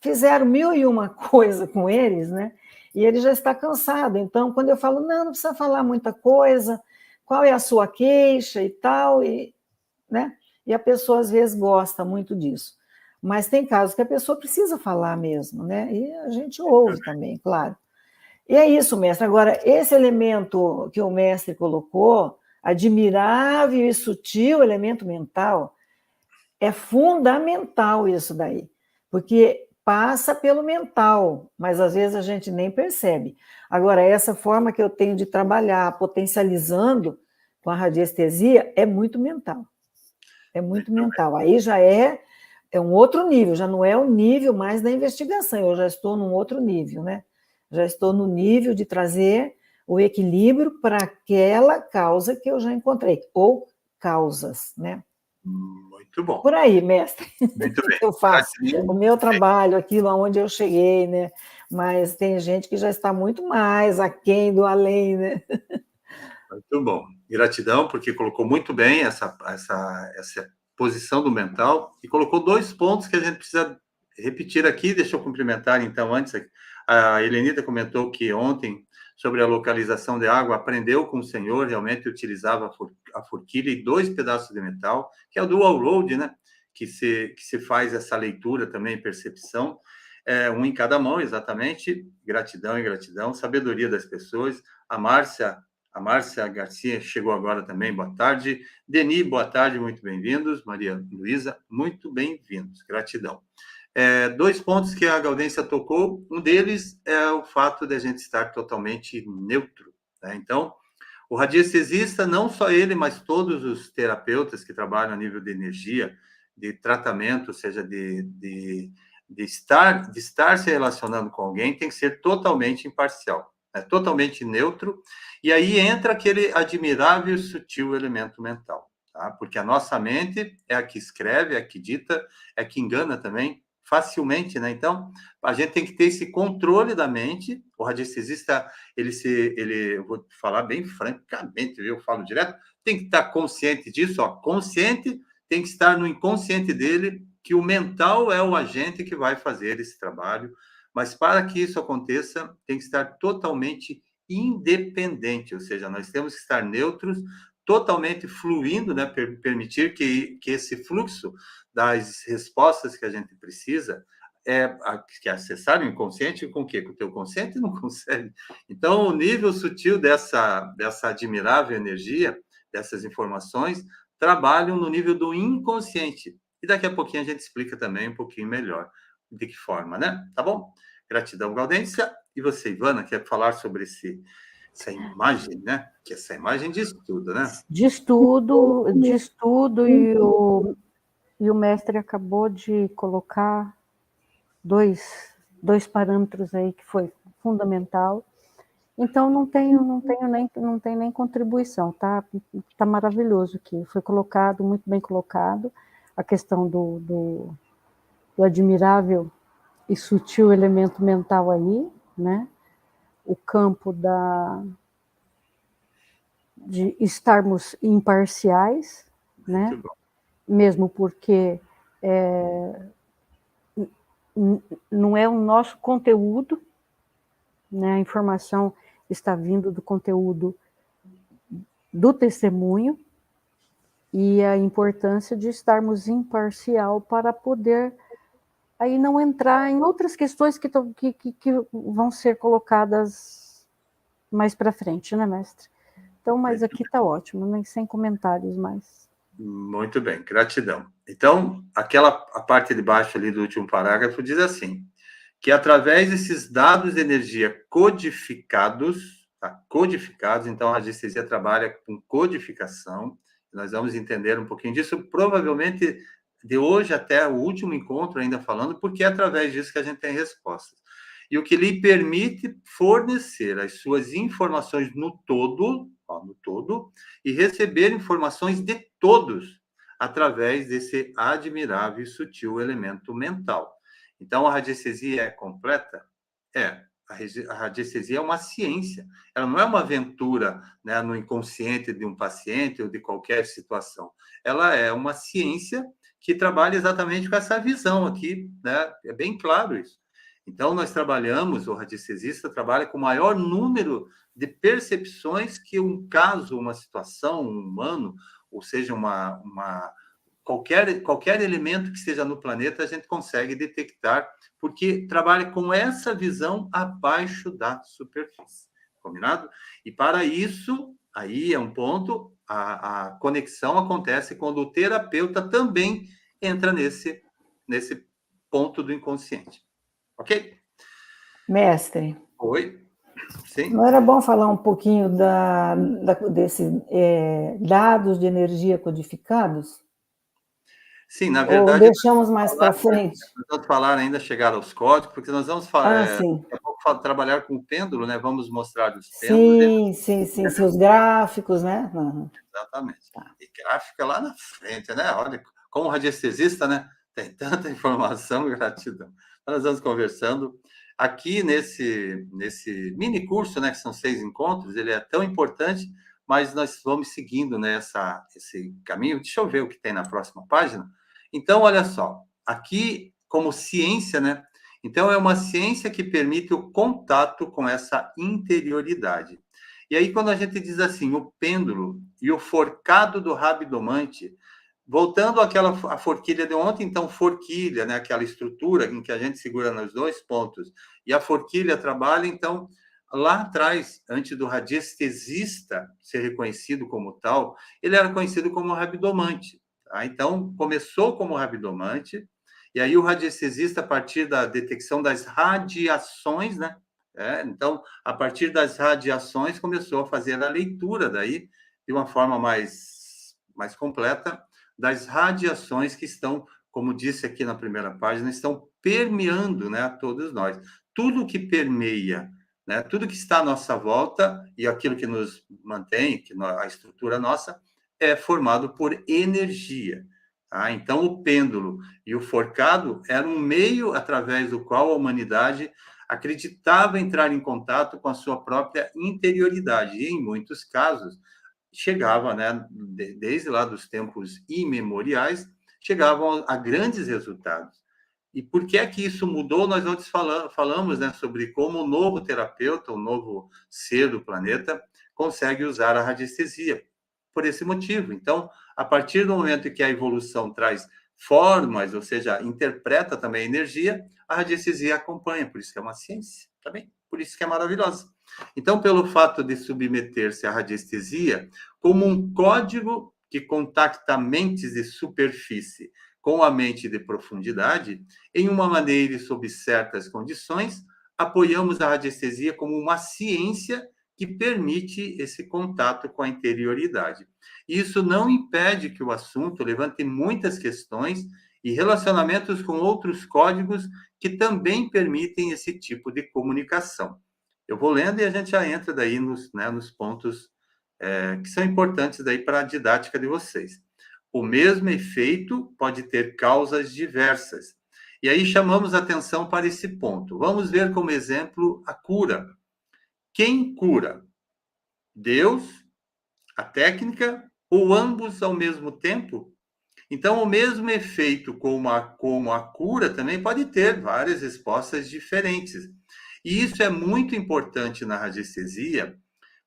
fizeram 1001 coisa com eles, né? E ele já está cansado. Então, quando eu falo, não precisa falar muita coisa, qual é a sua queixa e tal, né? E a pessoa às vezes gosta muito disso. Mas tem casos que a pessoa precisa falar mesmo, né? E a gente ouve também, claro. E é isso, mestre. Agora, esse elemento que o mestre colocou, admirável e sutil elemento mental, é fundamental isso daí, porque passa pelo mental, mas às vezes a gente nem percebe. Agora, essa forma que eu tenho de trabalhar, potencializando com a radiestesia, é muito mental. É muito mental. Aí já é um outro nível, já não é o nível mais da investigação, eu já estou num outro nível, né? Já estou no nível de trazer o equilíbrio para aquela causa que eu já encontrei, ou causas, né? Muito bom. Por aí, mestre. Muito bem. Eu faço o meu trabalho, aquilo aonde eu cheguei, né? Mas tem gente que já está muito mais aquém do além, né? Muito bom. Gratidão, porque colocou muito bem essa posição do mental e colocou 2 pontos que a gente precisa repetir aqui. Deixa eu cumprimentar, então, antes. A Helenita comentou que ontem, sobre a localização de água, aprendeu com o senhor, realmente utilizava a forquilha e 2 pedaços de metal, que é o dual road, né? Que se faz essa leitura também, percepção, um em cada mão, exatamente. Gratidão e gratidão, sabedoria das pessoas. A Márcia Garcia chegou agora também, boa tarde. Deni, boa tarde, muito bem-vindos. Maria Luísa, muito bem-vindos, gratidão. 2 pontos que a Gaudência tocou, um deles é o fato de a gente estar totalmente neutro, né? Então, o radiestesista, não só ele, mas todos os terapeutas que trabalham a nível de energia, de tratamento, ou seja, de estar se relacionando com alguém, tem que ser totalmente imparcial, né? Totalmente neutro, e aí entra aquele admirável e sutil elemento mental, tá? Porque a nossa mente é a que escreve, é a que dita, é a que engana também, facilmente, né? Então, a gente tem que ter esse controle da mente. O radiestesista, eu vou falar bem francamente, viu? Eu falo direto, tem que estar consciente disso, ó, consciente, tem que estar no inconsciente dele, que o mental é o agente que vai fazer esse trabalho, mas para que isso aconteça, tem que estar totalmente independente, ou seja, nós temos que estar neutros, totalmente fluindo, né? Permitir que esse fluxo das respostas que a gente precisa que acessar o inconsciente com o quê? Com o teu consciente não consegue. Então, o nível sutil dessa admirável energia, dessas informações, trabalham no nível do inconsciente. E daqui a pouquinho a gente explica também um pouquinho melhor de que forma, né? Tá bom? Gratidão, Gaudência. E você, Ivana, quer falar sobre essa imagem, né? Que essa imagem diz tudo, né? Diz tudo, e o mestre acabou de colocar dois parâmetros aí que foi fundamental. Então não tem nem contribuição, tá? Tá maravilhoso aqui. Foi colocado, muito bem colocado, a questão do admirável e sutil elemento mental aí, né? O campo de estarmos imparciais, né? Muito bom. Mesmo porque não é o nosso conteúdo, né? A informação está vindo do conteúdo do testemunho, e a importância de estarmos imparcial para poder aí não entrar em outras questões que vão ser colocadas mais para frente, né, mestre? Então, mas aqui está ótimo, nem sem comentários mais. Muito bem, gratidão. Então, a parte de baixo ali do último parágrafo diz assim, que através desses dados de energia codificados, tá? Codificados, então a radiestesia trabalha com codificação, nós vamos entender um pouquinho disso, provavelmente de hoje até o último encontro ainda falando, porque é através disso que a gente tem respostas. E o que lhe permite fornecer as suas informações no todo, e receber informações de todos através desse admirável e sutil elemento mental. Então, a radiestesia é completa? É. A radiestesia é uma ciência. Ela não é uma aventura, né, no inconsciente de um paciente ou de qualquer situação. Ela é uma ciência que trabalha exatamente com essa visão aqui, né? É bem claro isso. Então, nós trabalhamos, o radiestesista trabalha com o maior número de percepções que um caso, uma situação, um humano, ou seja, qualquer elemento que esteja no planeta, a gente consegue detectar, porque trabalha com essa visão abaixo da superfície. Combinado? E para isso, aí é um ponto, a conexão acontece quando o terapeuta também entra nesse ponto do inconsciente. Ok? Mestre. Oi? Sim? Não era bom falar um pouquinho desses dados de energia codificados? Sim, na verdade... Ou deixamos mais para frente? Nós vamos falar ainda, chegar aos códigos, porque nós vamos Sim. trabalhar com o pêndulo, né? Vamos mostrar os pêndulos. Sim, seus gráficos, né? Exatamente. Tá. E gráfica lá na frente, né? Olha, como radiestesista, né? Tem tanta informação, gratidão. Nós vamos conversando. Aqui nesse mini curso, né? Que são 6 encontros, ele é tão importante, mas nós vamos seguindo, né, esse caminho. Deixa eu ver o que tem na próxima página. Então, olha só. Aqui, como ciência, né? Então, é uma ciência que permite o contato com essa interioridade. E aí, quando a gente diz assim, o pêndulo e o forcado do rabdomante, voltando à forquilha de ontem, então, forquilha, né, aquela estrutura em que a gente segura nos 2 pontos, e a forquilha trabalha, então, lá atrás, antes do radiestesista ser reconhecido como tal, ele era conhecido como rabdomante. Tá? Então, começou como rabdomante, e aí o radiestesista, a partir da detecção das radiações, né, então, a partir das radiações, começou a fazer a leitura daí, de uma forma mais completa, das radiações que estão, como disse aqui na primeira página, estão permeando, né, a todos nós. Tudo que permeia, né, tudo que está à nossa volta e aquilo que nos mantém, a estrutura nossa, é formado por energia. Tá? Então, o pêndulo e o forcado eram um meio através do qual a humanidade acreditava entrar em contato com a sua própria interioridade. E, em muitos casos, chegava, né, desde lá dos tempos imemoriais, chegavam a grandes resultados. E por que é que isso mudou? Nós antes falamos, né, sobre como o novo terapeuta, o novo ser do planeta, consegue usar a radiestesia. Por esse motivo. Então, a partir do momento que a evolução traz formas, ou seja, interpreta também a energia, a radiestesia acompanha, por isso que é uma ciência, tá bem? Por isso que é maravilhosa. Então, pelo fato de submeter-se à radiestesia como um código que contacta mentes de superfície com a mente de profundidade, em uma maneira e sob certas condições, apoiamos a radiestesia como uma ciência que permite esse contato com a interioridade. Isso não impede que o assunto levante muitas questões e relacionamentos com outros códigos que também permitem esse tipo de comunicação. Eu vou lendo e a gente já entra daí nos pontos que são importantes daí para a didática de vocês. O mesmo efeito pode ter causas diversas. E aí chamamos atenção para esse ponto. Vamos ver como exemplo a cura. Quem cura? Deus, a técnica ou ambos ao mesmo tempo? Então, o mesmo efeito como a cura também pode ter várias respostas diferentes. E isso é muito importante na radiestesia,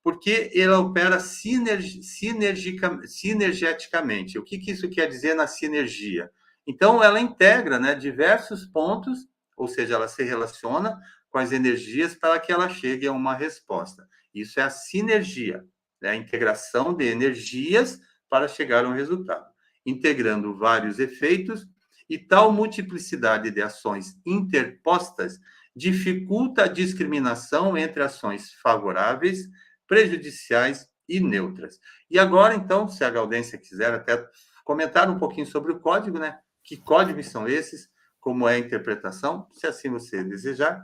porque ela opera sinergeticamente. O que isso quer dizer na sinergia? Então, ela integra, né, diversos pontos, ou seja, ela se relaciona com as energias para que ela chegue a uma resposta. Isso é a sinergia, né, a integração de energias para chegar a um resultado, integrando vários efeitos, e tal multiplicidade de ações interpostas dificulta a discriminação entre ações favoráveis, prejudiciais e neutras. E agora, então, se a Gaudência quiser até comentar um pouquinho sobre o código, né? Que códigos são esses? Como é a interpretação? Se assim você desejar.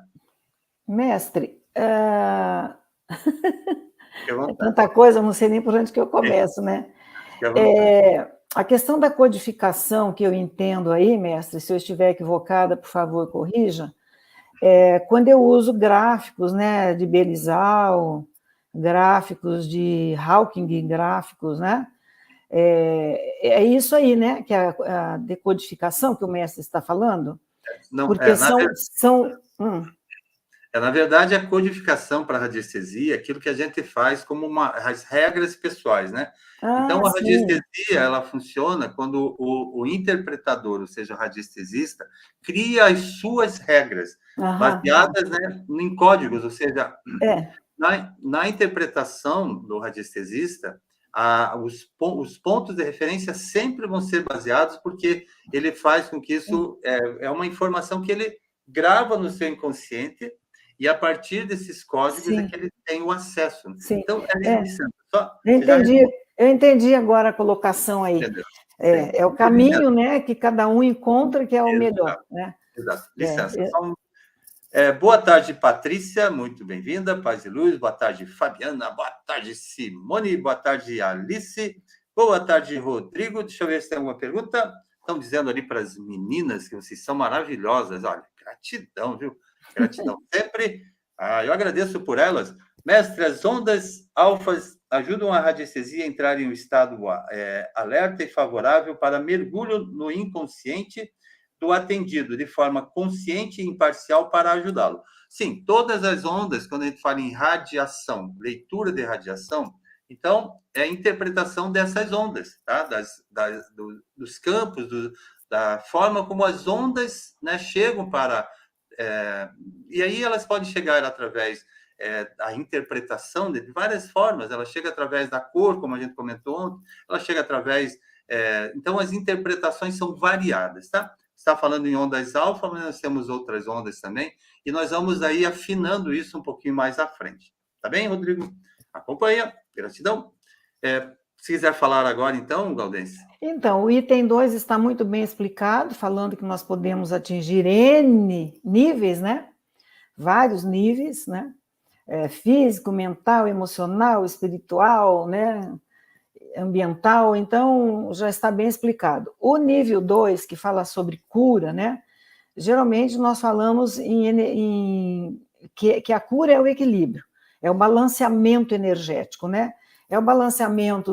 Mestre, Fique à é vontade. tanta coisa, eu não sei nem por onde que eu começo, né? Fique à vontade. A questão da codificação que eu entendo aí, mestre, se eu estiver equivocada, por favor, corrija, quando eu uso gráficos, né, de Belisal, gráficos de Hawking, gráficos, né? É isso aí, né? Que é a decodificação que o mestre está falando? Não, Porque na na verdade, a codificação para a radiestesia é aquilo que a gente faz como as regras pessoais, né? Então, a sim. radiestesia, ela funciona quando o interpretador, ou seja, o radiestesista, cria as suas regras, baseadas, né, em códigos, ou seja, na interpretação do radiestesista, os pontos de referência sempre vão ser baseados, porque ele faz com que isso é uma informação que ele grava no seu inconsciente, e a partir desses códigos é que ele tem o acesso. Sim. Então, Eu entendi agora a colocação aí. Entendeu? É o caminho, né, que cada um encontra que é o melhor, né? Exato. Licença. Boa tarde, Patrícia, muito bem-vinda. Paz e luz. Boa tarde, Fabiana. Boa tarde, Simone. Boa tarde, Alice. Boa tarde, Rodrigo. Deixa eu ver se tem alguma pergunta. Estão dizendo ali para as meninas que vocês são maravilhosas. Olha, gratidão, viu? Gratidão sempre. Eu agradeço por elas. Mestre, as ondas alfas ajudam a radiestesia a entrar em um estado alerta e favorável para mergulho no inconsciente do atendido, de forma consciente e imparcial para ajudá-lo. Sim, todas as ondas, quando a gente fala em radiação, leitura de radiação, então é a interpretação dessas ondas, tá? Dos campos, da forma como as ondas, né, chegam para... e aí elas podem chegar através da interpretação de várias formas. Ela chega através da cor, como a gente comentou ontem, ela chega através... então, as interpretações são variadas, tá? Está falando em ondas alfa, mas nós temos outras ondas também, e nós vamos aí afinando isso um pouquinho mais à frente. Tá bem, Rodrigo? Acompanha, gratidão. Se quiser falar agora, então, Gaudência. Então, o item 2 está muito bem explicado, falando que nós podemos atingir N níveis, né? Vários níveis, né? Físico, mental, emocional, espiritual, né? Ambiental, então já está bem explicado. O nível 2, que fala sobre cura, né? Geralmente nós falamos que a cura é o equilíbrio, é o balanceamento energético, né? É o balanceamento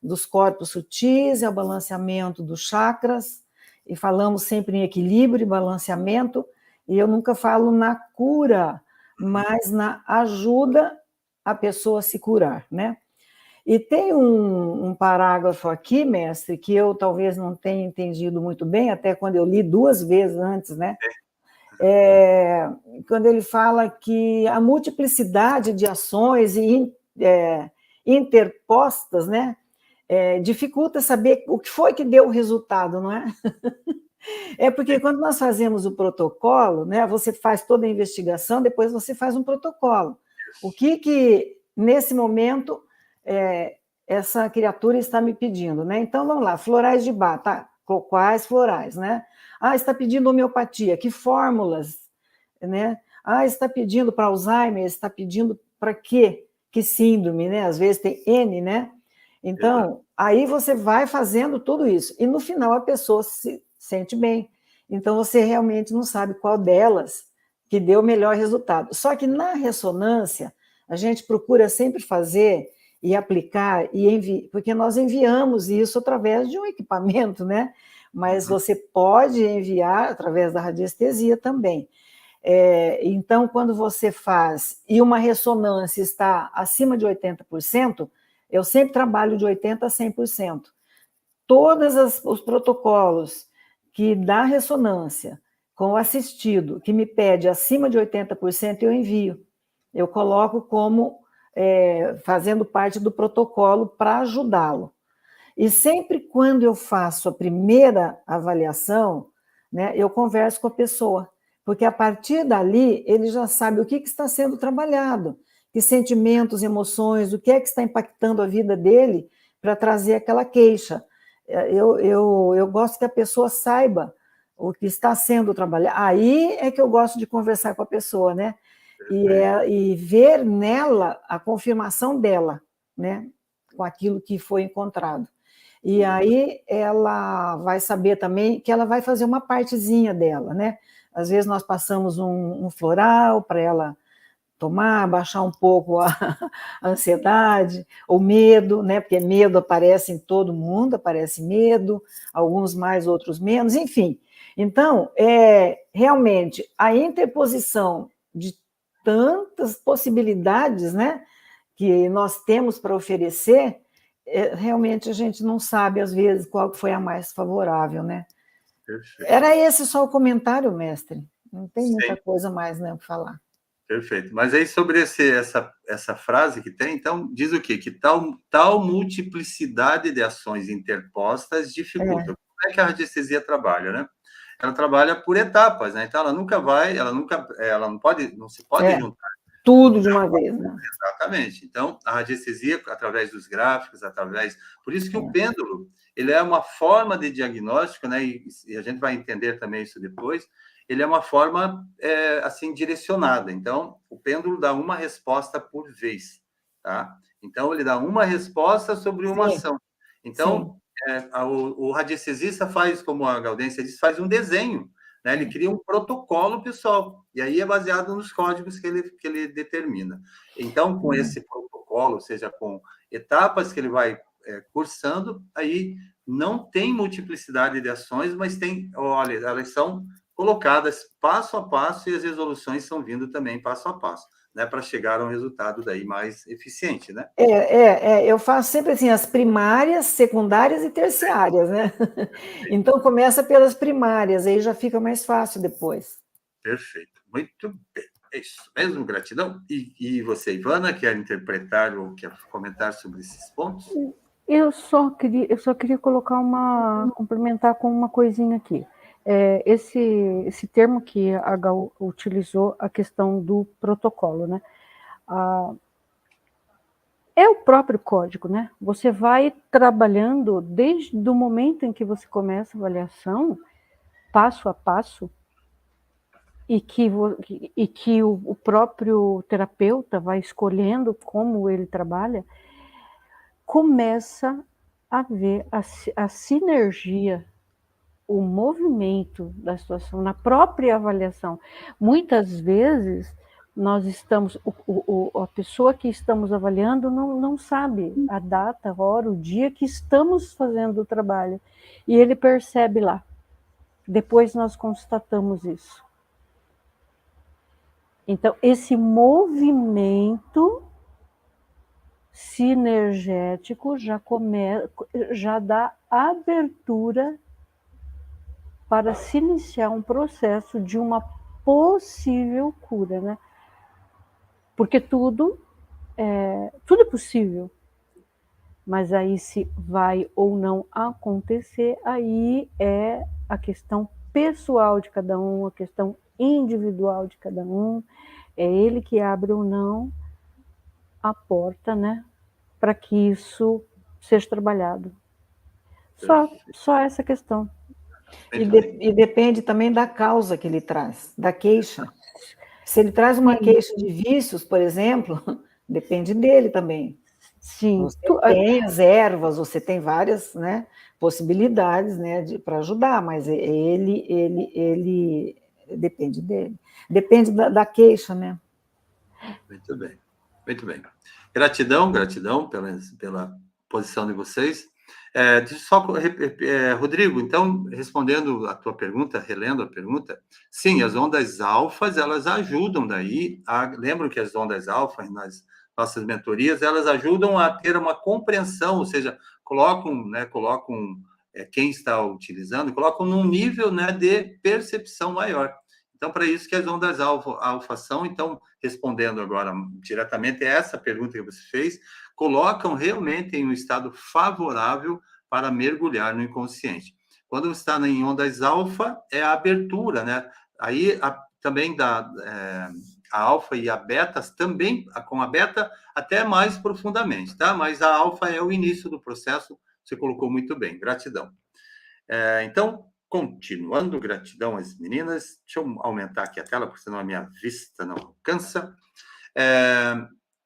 dos corpos sutis, é o balanceamento dos chakras, e falamos sempre em equilíbrio e balanceamento, e eu nunca falo na cura, mas na ajuda a pessoa a se curar, né? E tem um parágrafo aqui, mestre, que eu talvez não tenha entendido muito bem, até quando eu li 2 vezes antes, né? Quando ele fala que a multiplicidade de ações interpostas, né, dificulta saber o que foi que deu o resultado, não é? É porque quando nós fazemos o protocolo, né, você faz toda a investigação, depois você faz um protocolo. O que nesse momento essa criatura está me pedindo, né? Então, vamos lá, florais de Bach, tá? Quais florais, né? Está pedindo homeopatia, que fórmulas, né? Está pedindo para Alzheimer, está pedindo para quê? Que síndrome, né? Às vezes tem N, né? Então, aí você vai fazendo tudo isso, e no final a pessoa se sente bem. Então, você realmente não sabe qual delas que deu o melhor resultado. Só que na ressonância, a gente procura sempre fazer e aplicar, porque nós enviamos isso através de um equipamento, né? Mas você pode enviar através da radiestesia também. Então, quando você faz e uma ressonância está acima de 80%, eu sempre trabalho de 80% a 100%. Todos os protocolos que dá ressonância com o assistido, que me pede acima de 80%, eu envio. Eu coloco como fazendo parte do protocolo para ajudá-lo. E sempre quando eu faço a primeira avaliação, né, eu converso com a pessoa, porque a partir dali ele já sabe o que está sendo trabalhado, que sentimentos, emoções, o que é que está impactando a vida dele para trazer aquela queixa. Eu gosto que a pessoa saiba o que está sendo trabalhado. Aí é que eu gosto de conversar com a pessoa, né? E ver nela a confirmação dela, né? Com aquilo que foi encontrado. E aí ela vai saber também que ela vai fazer uma partezinha dela, né? Às vezes nós passamos um floral para ela tomar, baixar um pouco a ansiedade, o medo, né? Porque medo aparece em todo mundo, aparece medo, alguns mais, outros menos, enfim. Então, realmente, a interposição de tantas possibilidades, né, que nós temos para oferecer, realmente a gente não sabe, às vezes, qual foi a mais favorável, né? Perfeito. Era esse só o comentário, mestre. Não tem muita coisa mais, né, para falar. Perfeito. Mas aí sobre essa frase que tem, então, diz o quê? Que tal multiplicidade de ações interpostas dificulta. Como é que a radiestesia trabalha, né? Ela trabalha por etapas, né? Então, ela não se pode juntar tudo de uma vez, né? Exatamente. Então, a radiestesia, através dos gráficos, por isso que o pêndulo, ele é uma forma de diagnóstico, né? E a gente vai entender também isso depois. Ele é uma forma, assim, direcionada. Então, o pêndulo dá uma resposta por vez, tá? Então, ele dá uma resposta sobre uma ação. Então, o radiestesista faz, como a Gaudência disse, faz um desenho, né? Ele cria um protocolo pessoal, e aí é baseado nos códigos que ele determina. Então, com esse protocolo, ou seja, com etapas que ele vai cursando, aí não tem multiplicidade de ações, mas olha, elas são colocadas passo a passo e as resoluções são vindo também passo a passo, né, para chegar a um resultado daí mais eficiente, né? Eu faço sempre assim, as primárias, secundárias e terciárias, né? Então começa pelas primárias, aí já fica mais fácil depois. Perfeito, muito bem. É isso mesmo, gratidão. E você, Ivana, quer interpretar ou quer comentar sobre esses pontos? Eu só queria complementar com uma coisinha aqui. Esse termo que a Gal utilizou, a questão do protocolo, né? É o próprio código, né? Você vai trabalhando desde o momento em que você começa a avaliação, passo a passo, e que o próprio terapeuta vai escolhendo como ele trabalha, começa a ver a sinergia, o movimento da situação na própria avaliação. Muitas vezes nós estamos, a pessoa que estamos avaliando não sabe a data, a hora, o dia que estamos fazendo o trabalho, e ele percebe lá. Depois nós constatamos isso. Então, esse movimento sinergético já dá abertura para se iniciar um processo de uma possível cura, né? Porque tudo é possível, mas aí se vai ou não acontecer, aí é a questão pessoal de cada um, a questão individual de cada um, é ele que abre ou não a porta, né, para que isso seja trabalhado. Só essa questão. E depende também da causa que ele traz, da queixa. Se ele traz uma queixa de vícios, por exemplo, depende dele também. Sim. Você tem as ervas, você tem várias, né, possibilidades, né, para ajudar, mas ele depende dele. Depende da queixa, né? Muito bem, muito bem. Gratidão pela posição de vocês. Rodrigo, então, respondendo a tua pergunta, relendo a pergunta, sim, as ondas alfas, elas ajudam daí, lembram que as ondas alfas, nas nossas mentorias, elas ajudam a ter uma compreensão, ou seja, colocam quem está utilizando, colocam num nível, né, de percepção maior. Então, para isso que as ondas alfa são, então, respondendo agora diretamente a essa pergunta que você fez, colocam realmente em um estado favorável para mergulhar no inconsciente. Quando você está em ondas alfa, é a abertura, né? Aí também a alfa e a beta também, com a beta até mais profundamente, tá? Mas a alfa é o início do processo, você colocou muito bem, gratidão. Então, continuando, gratidão às meninas. Deixa eu aumentar aqui a tela, porque senão a minha vista não alcança.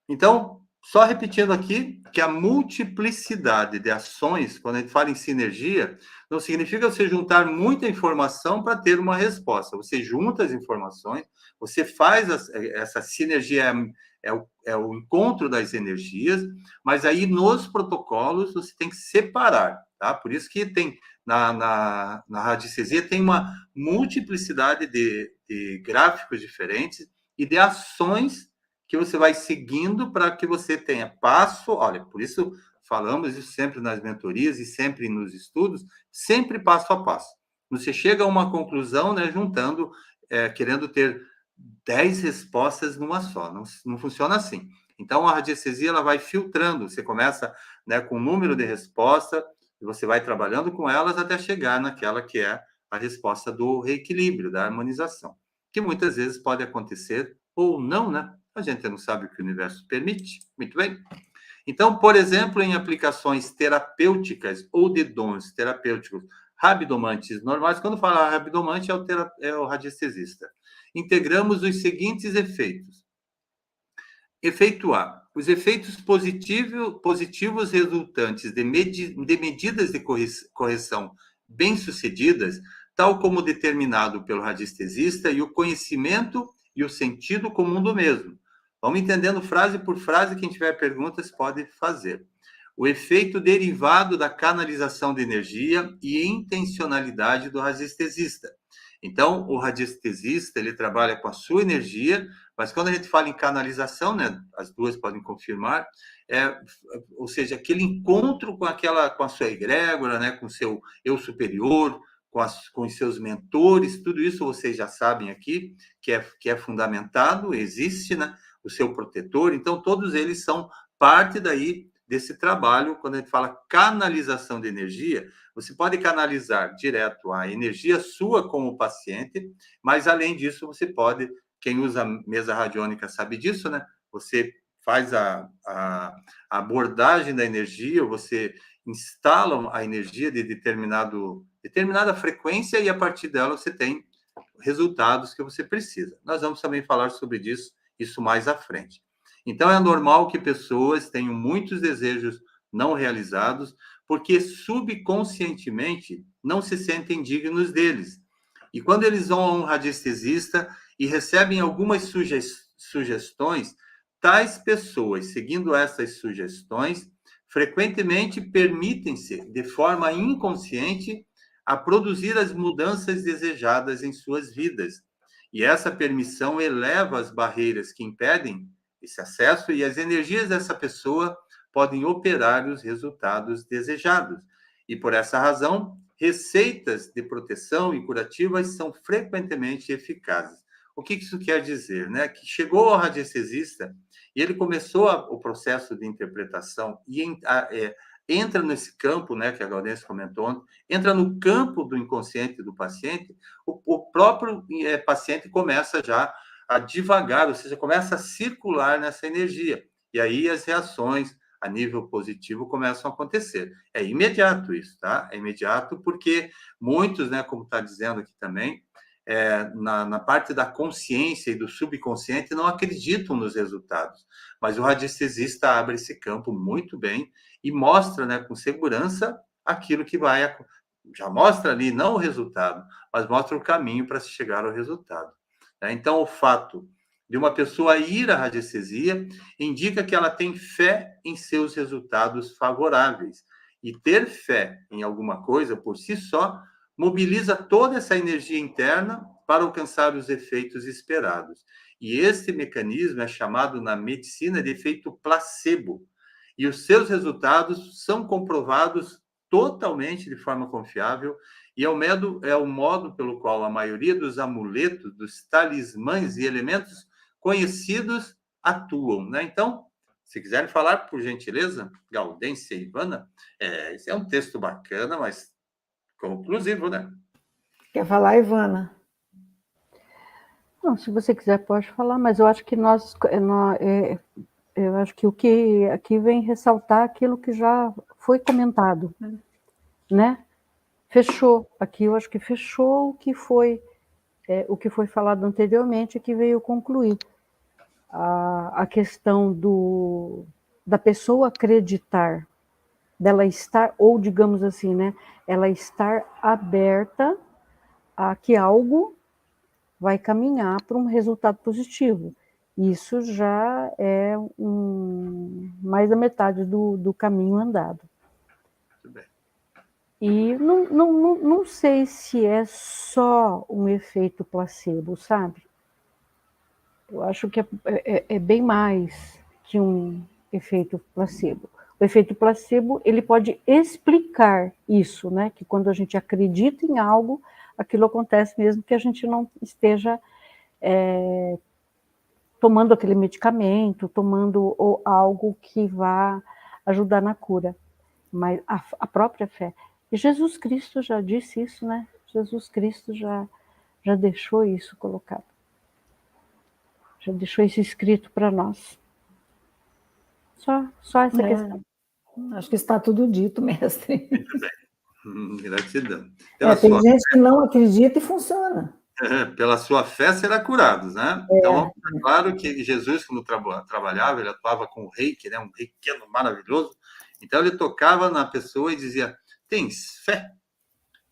Então, só repetindo aqui que a multiplicidade de ações, quando a gente fala em sinergia, não significa você juntar muita informação para ter uma resposta. Você junta as informações, você faz essa sinergia, é o encontro das energias, mas aí nos protocolos você tem que separar, tá? Por isso que tem na radiestesia tem uma multiplicidade de gráficos diferentes e de ações que você vai seguindo para que você tenha passo. Olha, por isso falamos isso sempre nas mentorias e sempre nos estudos, sempre passo a passo. Você chega a uma conclusão, né, juntando, querendo ter 10 respostas numa só. Não funciona assim. Então, a radiestesia ela vai filtrando. Você começa, né, com um número de respostas, e você vai trabalhando com elas até chegar naquela que é a resposta do reequilíbrio, da harmonização, que muitas vezes pode acontecer ou não, né? A gente não sabe o que o universo permite. Muito bem. Então, por exemplo, em aplicações terapêuticas ou de dons terapêuticos rabdomantes normais, quando fala rabdomante é o radiestesista, integramos os seguintes efeitos. Efeito A. Os efeitos positivos resultantes de medidas de correção bem-sucedidas, tal como determinado pelo radiestesista, e o conhecimento e o sentido comum do mesmo. Vamos entendendo frase por frase, quem tiver perguntas pode fazer. O efeito derivado da canalização de energia e intencionalidade do radiestesista. Então, o radiestesista, ele trabalha com a sua energia, mas quando a gente fala em canalização, né, as duas podem confirmar, ou seja, aquele encontro com a sua egrégora, né, com o seu eu superior, com os seus mentores, tudo isso vocês já sabem aqui, que é fundamentado, existe, né, o seu protetor, então todos eles são parte daí desse trabalho. Quando a gente fala canalização de energia, você pode canalizar direto a energia sua como paciente, mas além disso você pode, quem usa mesa radiônica sabe disso, né? Você faz a abordagem da energia, você instala a energia de determinada frequência e a partir dela você tem resultados que você precisa. Nós vamos também falar sobre isso mais à frente. Então, é normal que pessoas tenham muitos desejos não realizados, porque subconscientemente não se sentem dignos deles. E quando eles vão a um radiestesista e recebem algumas sugestões, tais pessoas, seguindo essas sugestões, frequentemente permitem-se, de forma inconsciente, a produzir as mudanças desejadas em suas vidas. E essa permissão eleva as barreiras que impedem esse acesso, e as energias dessa pessoa podem operar os resultados desejados. E por essa razão, receitas de proteção e curativas são frequentemente eficazes. O que isso quer dizer, né? Que chegou ao radiestesista e ele começou o processo de interpretação e entra nesse campo, né, que a Gaudêncio comentou ontem, entra no campo do inconsciente do paciente, o próprio paciente começa já a divagar, ou seja, começa a circular nessa energia. E aí as reações a nível positivo começam a acontecer. É imediato isso, tá? É imediato porque muitos, né, como está dizendo aqui também, na parte da consciência e do subconsciente não acreditam nos resultados. Mas o radiestesista abre esse campo muito bem e mostra, né, com segurança aquilo que já mostra ali, não o resultado, mas mostra o caminho para se chegar ao resultado. Então, o fato de uma pessoa ir à radiestesia indica que ela tem fé em seus resultados favoráveis. E ter fé em alguma coisa, por si só, mobiliza toda essa energia interna para alcançar os efeitos esperados. E este mecanismo é chamado na medicina de efeito placebo. E os seus resultados são comprovados totalmente de forma confiável, e é o modo pelo qual a maioria dos amuletos, dos talismãs e elementos conhecidos atuam, né? Então, se quiserem falar, por gentileza, Gaudência e Ivana, esse é um texto bacana, mas conclusivo, né? Quer falar, Ivana? Não, se você quiser, pode falar, mas eu acho que eu acho que o que aqui vem ressaltar aquilo que já foi comentado, né? Fechou. Aqui eu acho que fechou o que foi falado anteriormente, que veio concluir a questão da pessoa acreditar, dela estar, ou digamos assim, né? Ela estar aberta a que algo vai caminhar para um resultado positivo. Isso já é mais da metade do caminho andado. Muito bem. E não sei se é só um efeito placebo, sabe? Eu acho que é bem mais que um efeito placebo. O efeito placebo, ele pode explicar isso, né? Que quando a gente acredita em algo, aquilo acontece mesmo que a gente não esteja tomando aquele medicamento, tomando algo que vá ajudar na cura. Mas a própria fé. E Jesus Cristo já disse isso, né? Jesus Cristo já deixou isso colocado. Já deixou isso escrito para nós. Só essa questão. Acho que está tudo dito, mestre. Muito bem. Gratidão. Tem gente que não acredita e funciona. Pela sua fé será curados, né? Então, é claro que Jesus, quando trabalhava, ele atuava com o reiki, né? Um reikiano maravilhoso. Então, ele tocava na pessoa e dizia, tens fé?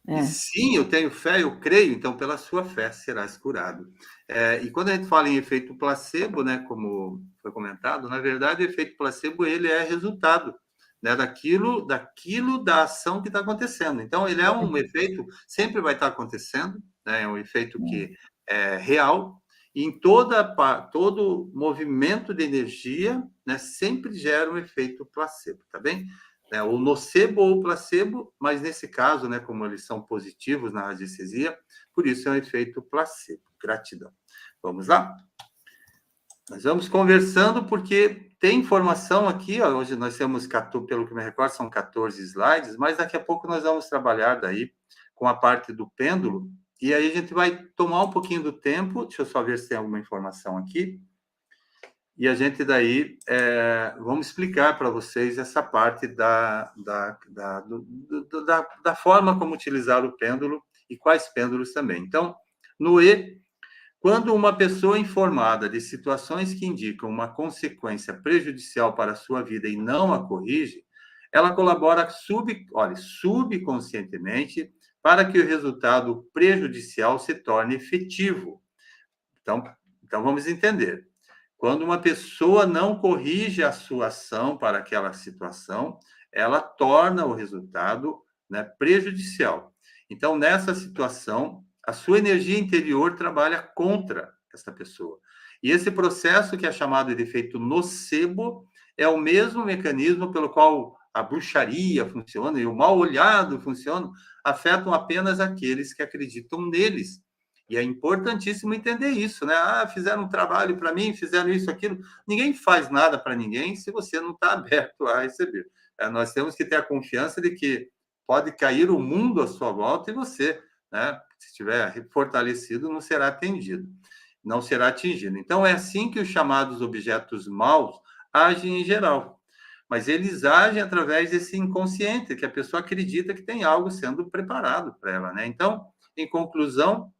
E sim, eu tenho fé, eu creio, então pela sua fé serás curado. E quando a gente fala em efeito placebo, né, como foi comentado, na verdade o efeito placebo ele é resultado, né, daquilo da ação que está acontecendo. Então ele é um efeito, sempre vai estar acontecendo, né, é um efeito que é real, e em todo movimento de energia, né, sempre gera um efeito placebo, tá bem? O nocebo ou o placebo, mas nesse caso, né, como eles são positivos na radiestesia, por isso é um efeito placebo. Gratidão. Vamos lá? Nós vamos conversando porque tem informação aqui, ó, hoje nós temos, pelo que me recordo, são 14 slides, mas daqui a pouco nós vamos trabalhar daí com a parte do pêndulo, e aí a gente vai tomar um pouquinho do tempo, deixa eu só ver se tem alguma informação aqui, e a gente daí vamos explicar para vocês essa parte da forma como utilizar o pêndulo e quais pêndulos também. Então, no E, quando uma pessoa informada de situações que indicam uma consequência prejudicial para a sua vida e não a corrige, ela colabora subconscientemente para que o resultado prejudicial se torne efetivo. Então vamos entender. Quando uma pessoa não corrige a sua ação para aquela situação, ela torna o resultado, né, prejudicial. Então, nessa situação, a sua energia interior trabalha contra essa pessoa. E esse processo, que é chamado de efeito nocebo, é o mesmo mecanismo pelo qual a bruxaria funciona e o mal olhado funciona, afetam apenas aqueles que acreditam neles. E é importantíssimo entender isso, né? Fizeram um trabalho para mim, fizeram isso, aquilo. Ninguém faz nada para ninguém se você não está aberto a receber. Nós temos que ter a confiança de que pode cair o mundo à sua volta e você, né, se estiver fortalecido, não será atingido. Então, é assim que os chamados objetos maus agem em geral. Mas eles agem através desse inconsciente, que a pessoa acredita que tem algo sendo preparado para ela, né? Então, em conclusão,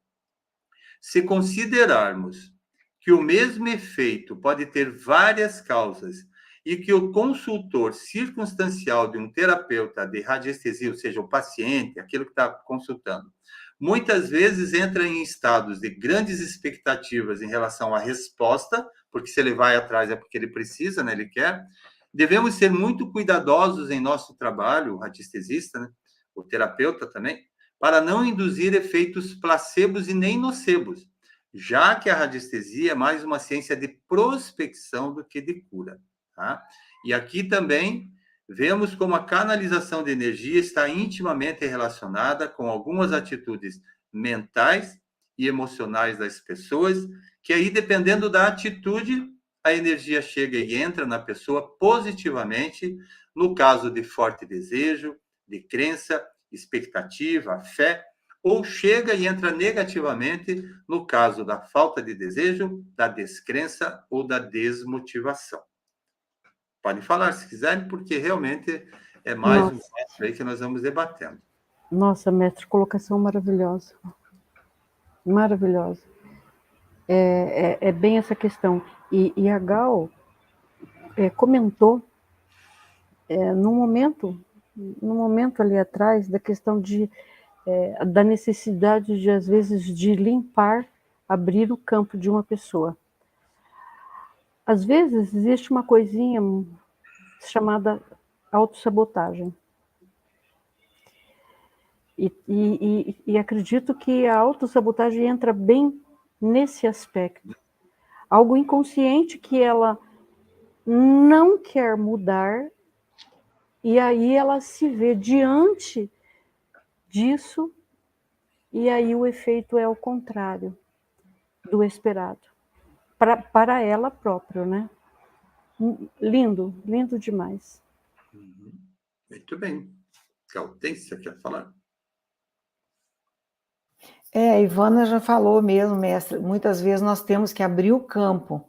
se considerarmos que o mesmo efeito pode ter várias causas e que o consultor circunstancial de um terapeuta de radiestesia, ou seja, o paciente, aquele que está consultando, muitas vezes entra em estados de grandes expectativas em relação à resposta, porque se ele vai atrás é porque ele precisa, né, ele quer, devemos ser muito cuidadosos em nosso trabalho, o radiestesista, né? O terapeuta também, para não induzir efeitos placebos e nem nocebos, já que a radiestesia é mais uma ciência de prospecção do que de cura. Tá? E aqui também vemos como a canalização de energia está intimamente relacionada com algumas atitudes mentais e emocionais das pessoas, que aí, dependendo da atitude, a energia chega e entra na pessoa positivamente, no caso de forte desejo, de crença, expectativa, fé, ou chega e entra negativamente no caso da falta de desejo, da descrença ou da desmotivação. Podem falar se quiserem, porque realmente é mais um ponto aí que nós vamos debatendo. Nossa, mestre, colocação maravilhosa. Maravilhosa. É bem essa questão. E a Gal comentou num momento ali atrás da questão da necessidade de, às vezes, de limpar, abrir o campo de uma pessoa. Às vezes existe uma coisinha chamada autossabotagem. E acredito que a autossabotagem entra bem nesse aspecto. Algo inconsciente que ela não quer mudar, e aí ela se vê diante disso, e aí o efeito é o contrário do esperado. Para ela própria, né? Lindo, lindo demais. Muito bem. Gaudência, quer falar? A Ivana já falou mesmo, mestre, muitas vezes nós temos que abrir o campo.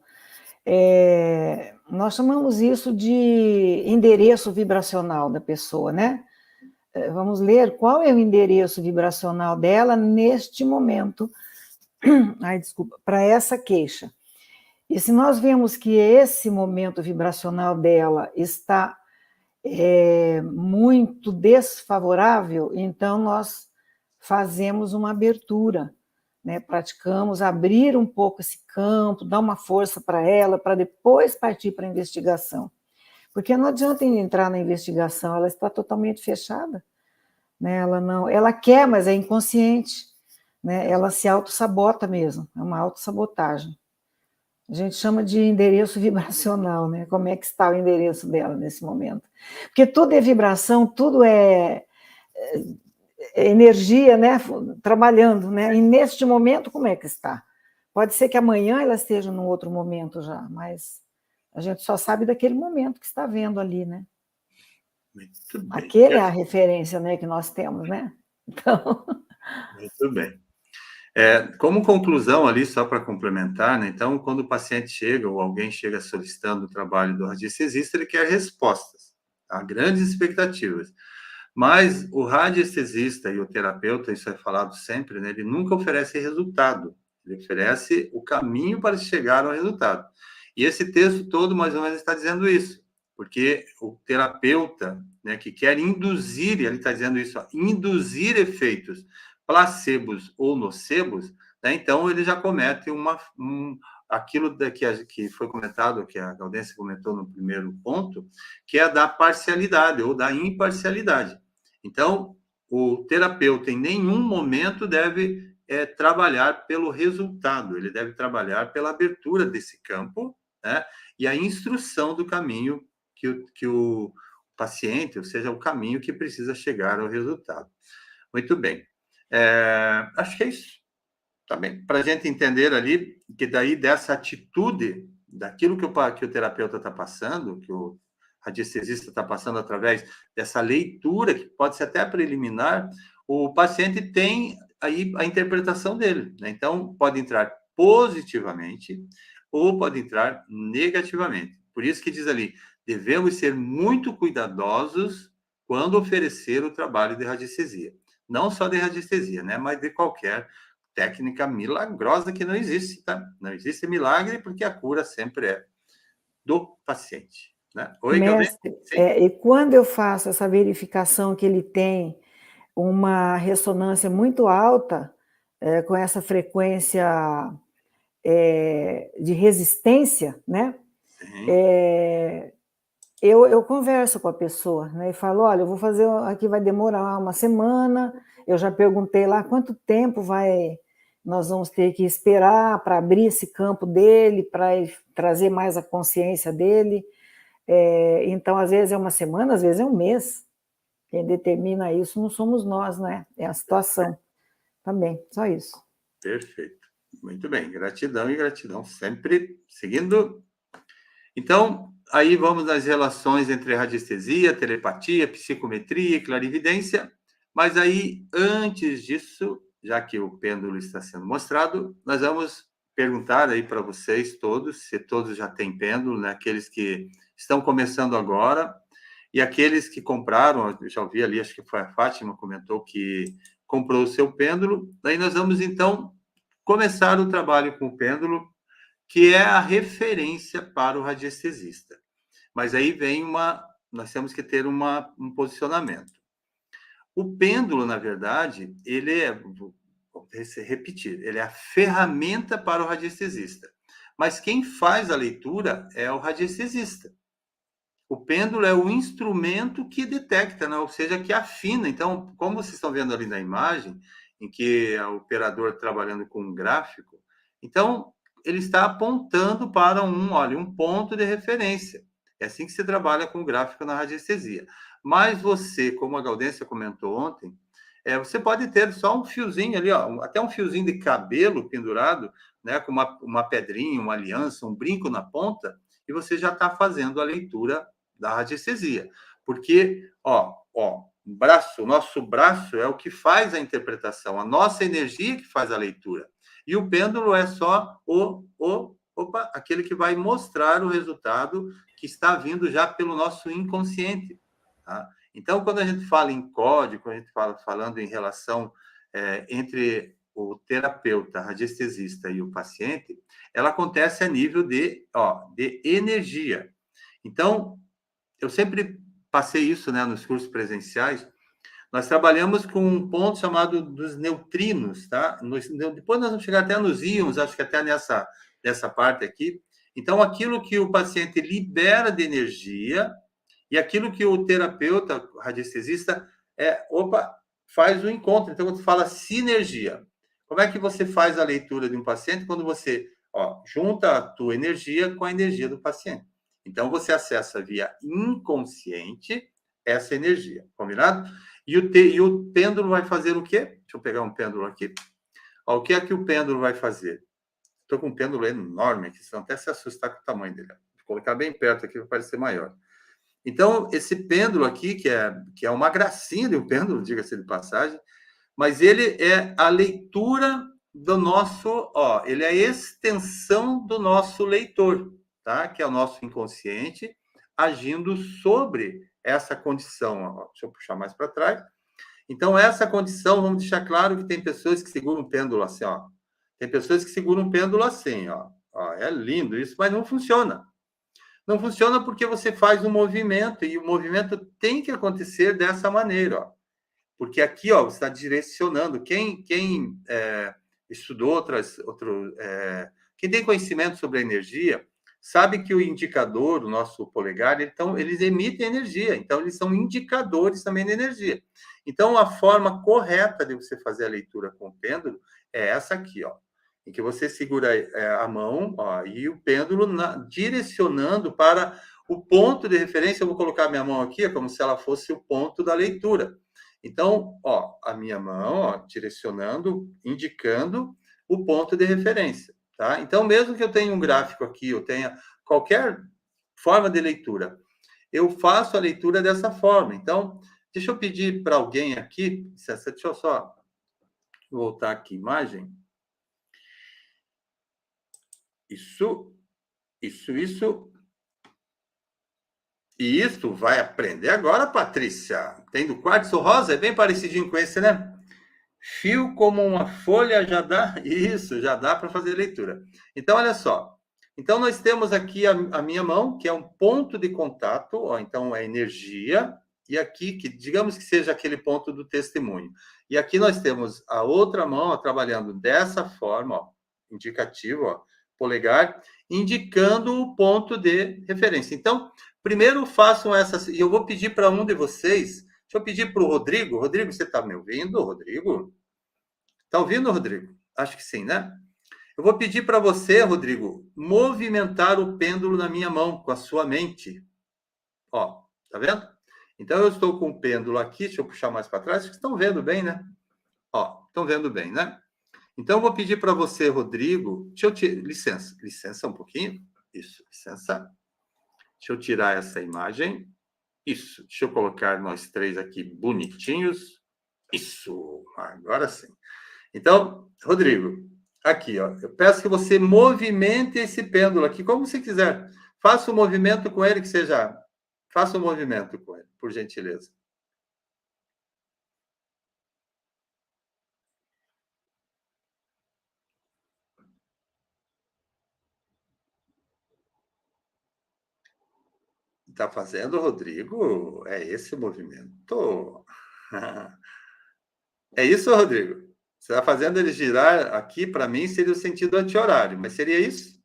Nós chamamos isso de endereço vibracional da pessoa, né? Vamos ler qual é o endereço vibracional dela neste momento, para essa queixa. E se nós vemos que esse momento vibracional dela está muito desfavorável, então nós fazemos uma abertura, né? Praticamos abrir um pouco esse campo, dar uma força para ela, para depois partir para a investigação. Porque não adianta entrar na investigação, ela está totalmente fechada, né? Ela quer, mas é inconsciente, né? Ela se autossabota mesmo, é uma autossabotagem. A gente chama de endereço vibracional, né? Como é que está o endereço dela nesse momento? Porque tudo é vibração, tudo é energia, né? Trabalhando, né? E neste momento, como é que está? Pode ser que amanhã ela esteja num outro momento já, mas a gente só sabe daquele momento que está vendo ali, né? Muito bem. Aquele é a referência, né, que nós temos, né? Então... Muito bem. Como conclusão ali, só para complementar, né? Então, quando o paciente chega ou alguém chega solicitando o trabalho do radiestesista, ele quer respostas, tá? Grandes expectativas. Mas o radiestesista e o terapeuta, isso é falado sempre, né? Ele nunca oferece resultado, ele oferece o caminho para chegar ao resultado. E esse texto todo, mais ou menos, está dizendo isso, porque o terapeuta, né, que quer induzir, ele está dizendo isso, ó, induzir efeitos placebos ou nocebos, né, então ele já comete aquilo que foi comentado, que a Gaudência comentou no primeiro ponto, que é a da parcialidade ou da imparcialidade. Então, o terapeuta em nenhum momento deve trabalhar pelo resultado, ele deve trabalhar pela abertura desse campo, né, e a instrução do caminho que o paciente, ou seja, o caminho que precisa chegar ao resultado. Muito bem. Acho que é isso. Tá bem? Para a gente entender ali que daí dessa atitude, daquilo que o terapeuta está passando, que o radiestesista está passando através dessa leitura, que pode ser até preliminar, o paciente tem aí a interpretação dele, né? Então, pode entrar positivamente ou pode entrar negativamente. Por isso que diz ali, devemos ser muito cuidadosos quando oferecer o trabalho de radiestesia. Não só de radiestesia, né? Mas de qualquer técnica milagrosa que não existe, tá? Não existe milagre porque a cura sempre é do paciente, né? Oi, Mestre, e quando eu faço essa verificação que ele tem uma ressonância muito alta, com essa frequência de resistência, né? eu converso com a pessoa, né? E falo, olha, eu vou fazer, aqui vai demorar uma semana, eu já perguntei lá quanto tempo nós vamos ter que esperar para abrir esse campo dele, para trazer mais a consciência dele. Então, às vezes é uma semana, às vezes é um mês. Quem determina isso não somos nós, né? É a situação também, só isso. Perfeito. Muito bem, gratidão e gratidão, sempre seguindo. Então, aí vamos nas relações entre radiestesia, telepatia, psicometria e clarividência. Mas aí, antes disso, já que o pêndulo está sendo mostrado, nós vamos perguntar aí para vocês todos, se todos já têm pêndulo, né? Aqueles que estão começando agora e aqueles que compraram, eu já ouvi ali, acho que foi a Fátima, comentou que comprou o seu pêndulo. Daí nós vamos, então, começar o trabalho com o pêndulo, que é a referência para o radiestesista. Mas aí vem nós temos que ter um posicionamento. O pêndulo, na verdade, vou repetir, ele é a ferramenta para o radiestesista. Mas quem faz a leitura é o radiestesista. O pêndulo é o instrumento que detecta, né? Ou seja, que afina. Então, como vocês estão vendo ali na imagem, em que é o operador trabalhando com um gráfico, então ele está apontando para um ponto de referência. É assim que se trabalha com o gráfico na radiestesia. Mas você, como a Gaudência comentou ontem, você pode ter só um fiozinho ali, até um fiozinho de cabelo pendurado, né, com uma pedrinha, uma aliança, um brinco na ponta, e você já está fazendo a leitura da radiestesia. Porque, o nosso braço é o que faz a interpretação, a nossa energia que faz a leitura. E o pêndulo é só aquele que vai mostrar o resultado que está vindo já pelo nosso inconsciente. Tá? Então, quando a gente fala em código, a gente falando em relação entre o terapeuta, radiestesista e o paciente, ela acontece a nível de energia. Então, eu sempre passei isso, né, nos cursos presenciais. Nós trabalhamos com um ponto chamado dos neutrinos, tá? Depois nós vamos chegar até nos íons, acho que até nessa parte aqui. Então, aquilo que o paciente libera de energia e aquilo que o terapeuta, radiestesista, faz o encontro. Então, quando fala sinergia, como é que você faz a leitura de um paciente quando você junta a tua energia com a energia do paciente? Então, você acessa via inconsciente essa energia, combinado? E o pêndulo vai fazer o quê? Deixa eu pegar um pêndulo aqui. O que é que o pêndulo vai fazer? Estou com um pêndulo enorme aqui, senão até se assustar com o tamanho dele. Vou colocar bem perto aqui para parecer maior. Então, esse pêndulo aqui, que é uma gracinha de um pêndulo, diga-se de passagem, mas ele é a leitura do nosso, ele é a extensão do nosso leitor, tá? Que é o nosso inconsciente, agindo sobre essa condição. Deixa eu puxar mais para trás. Então, essa condição, vamos deixar claro que tem pessoas que seguram um pêndulo assim, Tem pessoas que seguram um pêndulo assim, É lindo isso, mas não funciona. Não funciona porque você faz um movimento, e o movimento tem que acontecer dessa maneira, Porque aqui, você está direcionando. Quem estudou quem tem conhecimento sobre a energia, sabe que o indicador, o nosso polegar, eles emitem energia. Então, eles são indicadores também de energia. Então, a forma correta de você fazer a leitura com o pêndulo é essa aqui, em que você segura a mão, e o pêndulo direcionando para o ponto de referência. Eu vou colocar a minha mão aqui, como se ela fosse o ponto da leitura. Então, a minha mão, direcionando, indicando o ponto de referência, tá? Então, mesmo que eu tenha um gráfico aqui, eu tenha qualquer forma de leitura, eu faço a leitura dessa forma. Então, deixa eu pedir para alguém aqui, deixa eu só voltar aqui a imagem. Isso. E isso vai aprender agora, Patrícia. Tem do quartzo rosa, é bem parecidinho com esse, né? Fio como uma folha já dá... Isso, já dá para fazer leitura. Então, olha só. Então, nós temos aqui a minha mão, que é um ponto de contato, então é energia, e aqui, que digamos que seja aquele ponto do testemunho. E aqui nós temos a outra mão trabalhando dessa forma, indicativo, polegar, indicando o ponto de referência. Então, primeiro façam essa... E eu vou pedir para um de vocês... Deixa eu pedir para o Rodrigo. Rodrigo, você está me ouvindo, Rodrigo? Está ouvindo, Rodrigo? Acho que sim, né? Eu vou pedir para você, Rodrigo, movimentar o pêndulo na minha mão, com a sua mente. Ó, tá vendo? Então, eu estou com o pêndulo aqui. Deixa eu puxar mais para trás. Vocês estão vendo bem, né? Ó, estão vendo bem, né? Então, eu vou pedir para você, Rodrigo... Licença um pouquinho. Isso, licença. Deixa eu tirar essa imagem. Isso, deixa eu colocar nós três aqui bonitinhos. Isso, agora sim. Então, Rodrigo, aqui, ó, eu peço que você movimente esse pêndulo aqui, como você quiser. Faça um movimento com ele, que seja... Faça um movimento com ele, por gentileza. Está fazendo, Rodrigo? É esse o movimento? É isso, Rodrigo? Você está fazendo ele girar aqui, para mim, seria o sentido anti-horário, mas seria isso?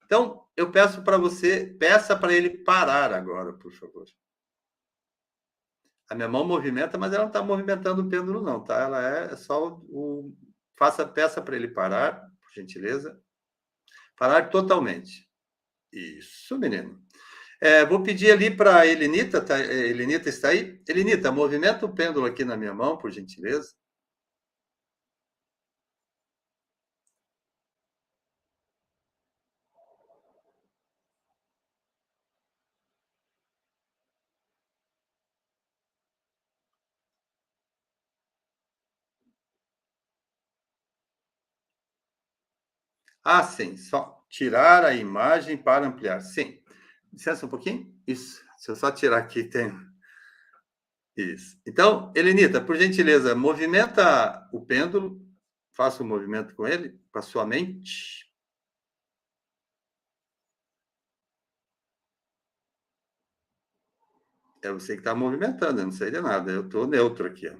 Então, eu peço para você, peça para ele parar agora, por favor. A minha mão movimenta, mas ela não está movimentando o pêndulo, não, tá? Ela é só peça para ele parar, por gentileza. Parar totalmente. Isso, menino. Vou pedir ali para a Helenita, tá? Helenita está aí? Helenita, movimenta o pêndulo aqui na minha mão, por gentileza. Ah, sim, só tirar a imagem para ampliar. Sim. Licença um pouquinho? Isso. Se eu só tirar aqui, tem... Isso. Então, Helenita, por gentileza, movimenta o pêndulo, faça um movimento com ele, com a sua mente. É você que está movimentando, eu não sei de nada, eu estou neutro aqui. Ó.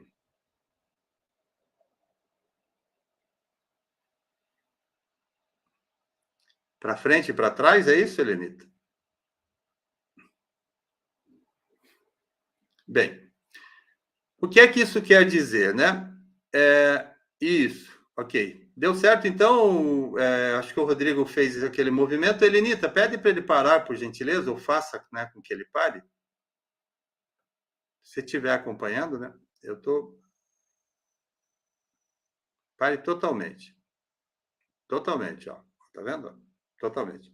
Para frente e para trás, é isso, Helenita? Bem, o que é que isso quer dizer, né? Isso, ok. Deu certo, então, acho que o Rodrigo fez aquele movimento. Helenita, pede para ele parar, por gentileza, ou faça, né, com que ele pare. Se estiver acompanhando, né? Eu estou... Pare totalmente. Totalmente, ó. Tá vendo? Totalmente.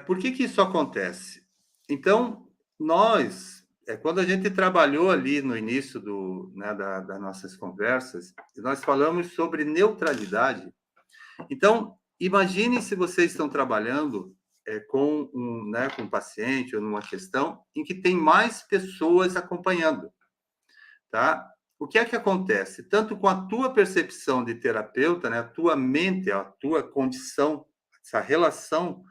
Por que isso acontece? Então, nós, quando a gente trabalhou ali no início das nossas conversas, nós falamos sobre neutralidade. Então, imagine se vocês estão trabalhando com um paciente ou numa questão em que tem mais pessoas acompanhando, tá? O que é que acontece? Tanto com a tua percepção de terapeuta, né, a tua mente, a tua condição, essa relação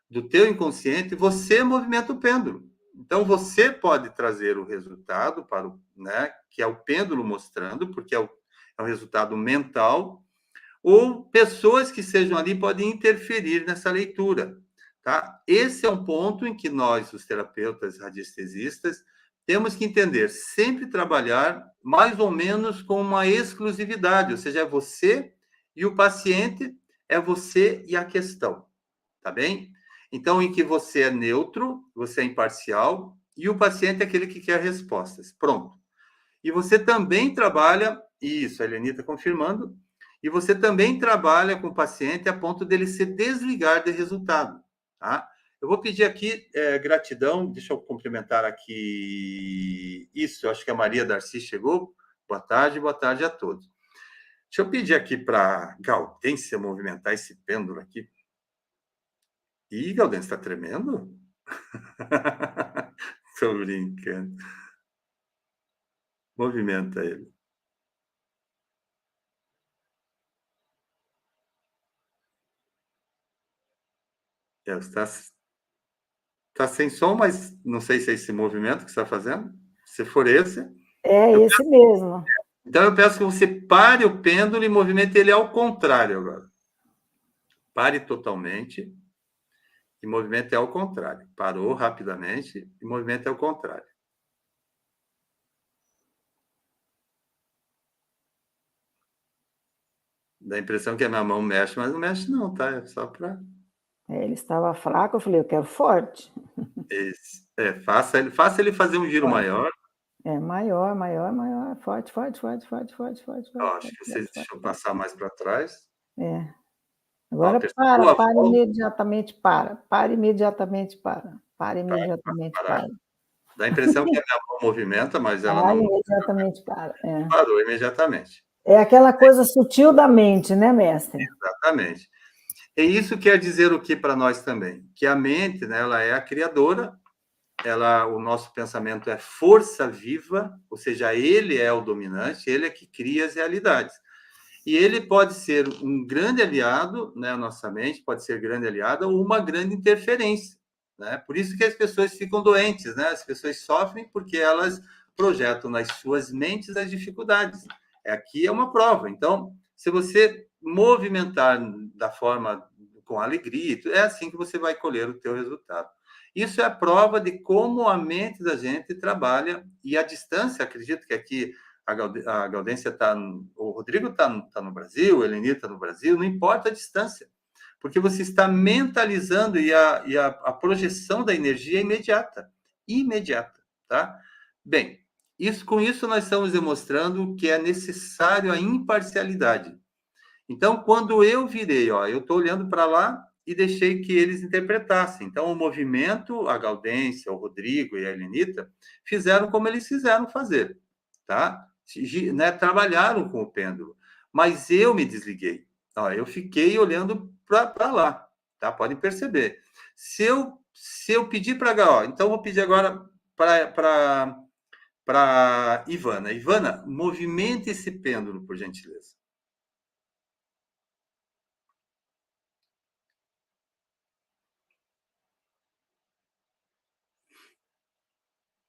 do teu inconsciente, você movimenta o pêndulo. Então, você pode trazer o resultado para que é o pêndulo mostrando, porque é o resultado mental, ou pessoas que sejam ali podem interferir nessa leitura, tá? Esse é um ponto em que nós, os terapeutas radiestesistas, temos que entender, sempre trabalhar mais ou menos com uma exclusividade, ou seja, é você e o paciente, é você e a questão, tá bem? Então, em que você é neutro, você é imparcial, e o paciente é aquele que quer respostas. Pronto. E você também trabalha, isso, a Helenita confirmando, e você também trabalha com o paciente a ponto dele se desligar de resultado, tá? Eu vou pedir aqui gratidão, deixa eu cumprimentar aqui, isso, eu acho que a Maria Darcy chegou, boa tarde a todos. Deixa eu pedir aqui para Gaudência movimentar esse pêndulo aqui. Ih, Gaudência, está tremendo? Estou brincando. Movimenta ele. Está sem som, mas não sei se é esse movimento que você está fazendo. Se for esse... Esse mesmo. Então, eu peço que você pare o pêndulo e movimente ele ao contrário agora. Pare totalmente E movimento é ao contrário. Parou rapidamente e movimento é ao contrário. Dá a impressão que a minha mão mexe, mas não mexe não, tá? É só para... Ele estava fraco, eu falei, eu quero forte. Faça ele fazer um giro maior. Maior, forte. Acho que vocês deixam passar mais para trás. Agora para imediatamente, para imediatamente, para imediatamente, para. Dá a impressão que a minha mão movimenta, mas ela não... imediatamente, para. Parou imediatamente. É aquela coisa sutil da mente, né, mestre? Exatamente. E isso quer dizer o que para nós também? Que a mente, né, ela é a criadora, o nosso pensamento é força viva, ou seja, ele é o dominante, ele é que cria as realidades. E ele pode ser um grande aliado, né, a nossa mente pode ser grande aliada ou uma grande interferência, né? Por isso que as pessoas ficam doentes, né? As pessoas sofrem porque elas projetam nas suas mentes as dificuldades. Aqui é uma prova. Então, se você movimentar da forma com alegria, é assim que você vai colher o teu resultado. Isso é a prova de como a mente da gente trabalha e a distância, acredito que aqui a Gaudência está... O Rodrigo está no Brasil, a Eleni está no Brasil, não importa a distância, porque você está mentalizando e a projeção da energia é imediata, tá? Bem, com isso nós estamos demonstrando que é necessário a imparcialidade. Então, quando eu virei, eu estou olhando para lá e deixei que eles interpretassem. Então, o movimento, a Gaudência, o Rodrigo e a Helenita fizeram como eles fizeram fazer, tá? Né? Trabalharam com o pêndulo, mas eu me desliguei. Eu fiquei olhando para lá, tá? Podem perceber. Se eu pedir para... então, vou pedir agora para Ivana. Ivana, movimente esse pêndulo, por gentileza.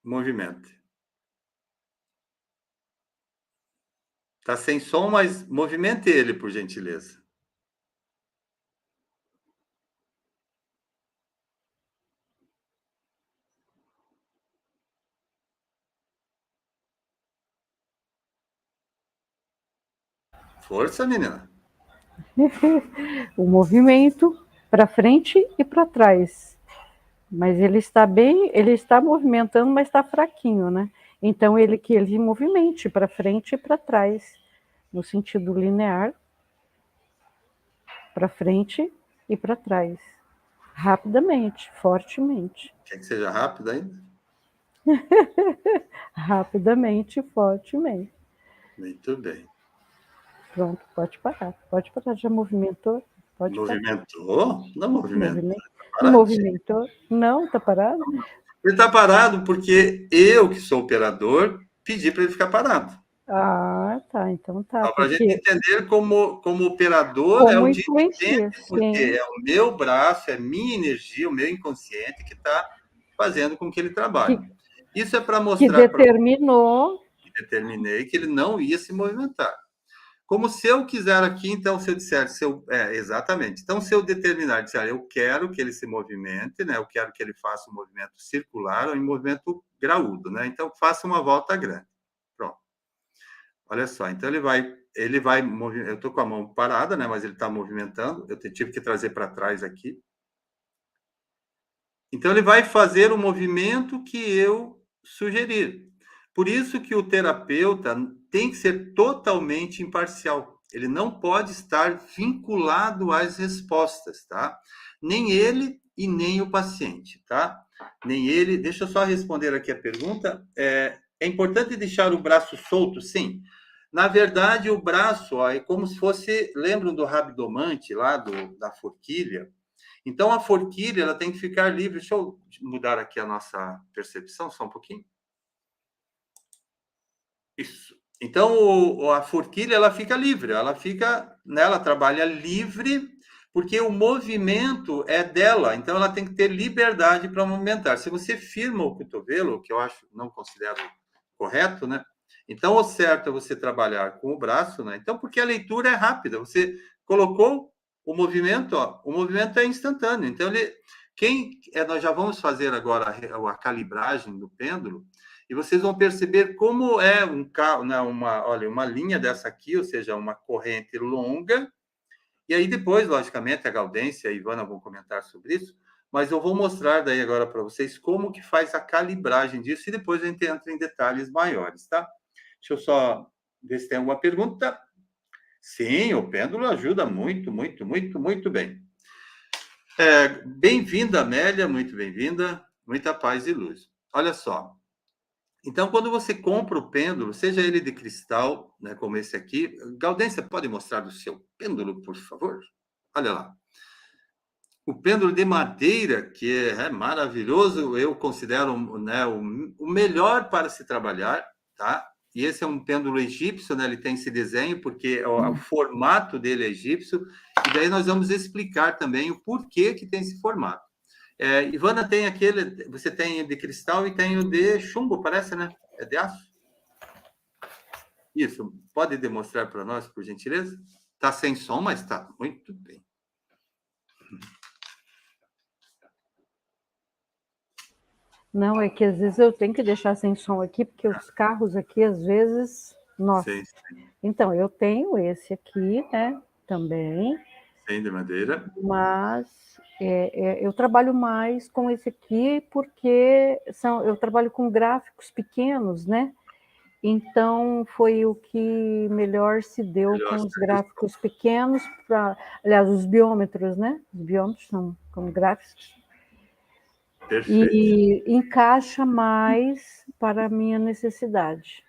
Movimente. Está sem som, mas movimente ele, por gentileza. Força, menina. O movimento para frente e para trás. Mas ele está movimentando, mas está fraquinho, né? Então ele movimente para frente e para trás, no sentido linear, para frente e para trás, rapidamente, fortemente. Quer que seja rápido ainda? Rapidamente, fortemente. Muito bem. Pronto, pode parar, já movimentou? Pode movimentou? Parar. Não movimentou. Não movimentou? Não, está parado? Ele está parado porque eu, que sou operador, pedi para ele ficar parado. Ah, tá, então tá. Para a gente entender como operador é o dirigente, porque é o meu braço, é minha energia, o meu inconsciente que está fazendo com que ele trabalhe. Isso é para mostrar... Determinei que ele não ia se movimentar. Como se eu quiser aqui, então, se eu disser... exatamente. Então, se eu determinar, disser, eu quero que ele se movimente, né? Eu quero que ele faça um movimento circular ou um movimento graúdo, né? Então, faça uma volta grande. Pronto. Olha só, então ele vai movimentar. Eu estou com a mão parada, né? Mas ele está movimentando. Eu tive que trazer para trás aqui. Então, ele vai fazer o movimento que eu sugerir. Por isso que o terapeuta tem que ser totalmente imparcial. Ele não pode estar vinculado às respostas, tá? Nem ele e nem o paciente, tá? Nem ele... Deixa eu só responder aqui a pergunta. É importante deixar o braço solto? Sim. Na verdade, o braço é como se fosse... Lembram do rabdomante lá, da forquilha? Então, a forquilha ela tem que ficar livre. Deixa eu mudar aqui a nossa percepção só um pouquinho. Isso. Então, a forquilha ela fica livre, ela trabalha livre, porque o movimento é dela, então ela tem que ter liberdade para movimentar. Se você firma o cotovelo, que eu não considero correto, né? Então, o certo é você trabalhar com o braço, né? Então, porque a leitura é rápida, você colocou o movimento é instantâneo. Então, Nós já vamos fazer agora a calibragem do pêndulo, e vocês vão perceber como é uma linha dessa aqui, ou seja, uma corrente longa, e aí depois, logicamente, a Gaudência e a Ivana vão comentar sobre isso, mas eu vou mostrar daí agora para vocês como que faz a calibragem disso, e depois a gente entra em detalhes maiores, tá? Deixa eu só ver se tem alguma pergunta. Sim, o pêndulo ajuda muito, muito, muito, muito bem. Bem-vinda, Amélia, muito bem-vinda. Muita paz e luz. Olha só. Então, quando você compra o pêndulo, seja ele de cristal, né, como esse aqui... Gaudência, pode mostrar o seu pêndulo, por favor? Olha lá. O pêndulo de madeira, que é maravilhoso, eu considero, né, o melhor para se trabalhar, tá? E esse é um pêndulo egípcio, né? Ele tem esse desenho, porque o formato dele é egípcio, e daí nós vamos explicar também o porquê que tem esse formato. Ivana, tem aquele... Você tem de cristal e tem o de chumbo, parece, né? É de aço? Isso. Pode demonstrar para nós, por gentileza? Está sem som, mas está muito bem. Não, é que às vezes eu tenho que deixar sem som aqui, porque os carros aqui, às vezes... Nossa. Sim. Então, eu tenho esse aqui, né? Também. Tem de madeira. Mas... eu trabalho mais com esse aqui porque eu trabalho com gráficos pequenos, né? Então, foi o que melhor se deu com os gráficos pequenos, aliás, os biômetros, né? Os biômetros são gráficos. Perfeito. E encaixa mais para a minha necessidade.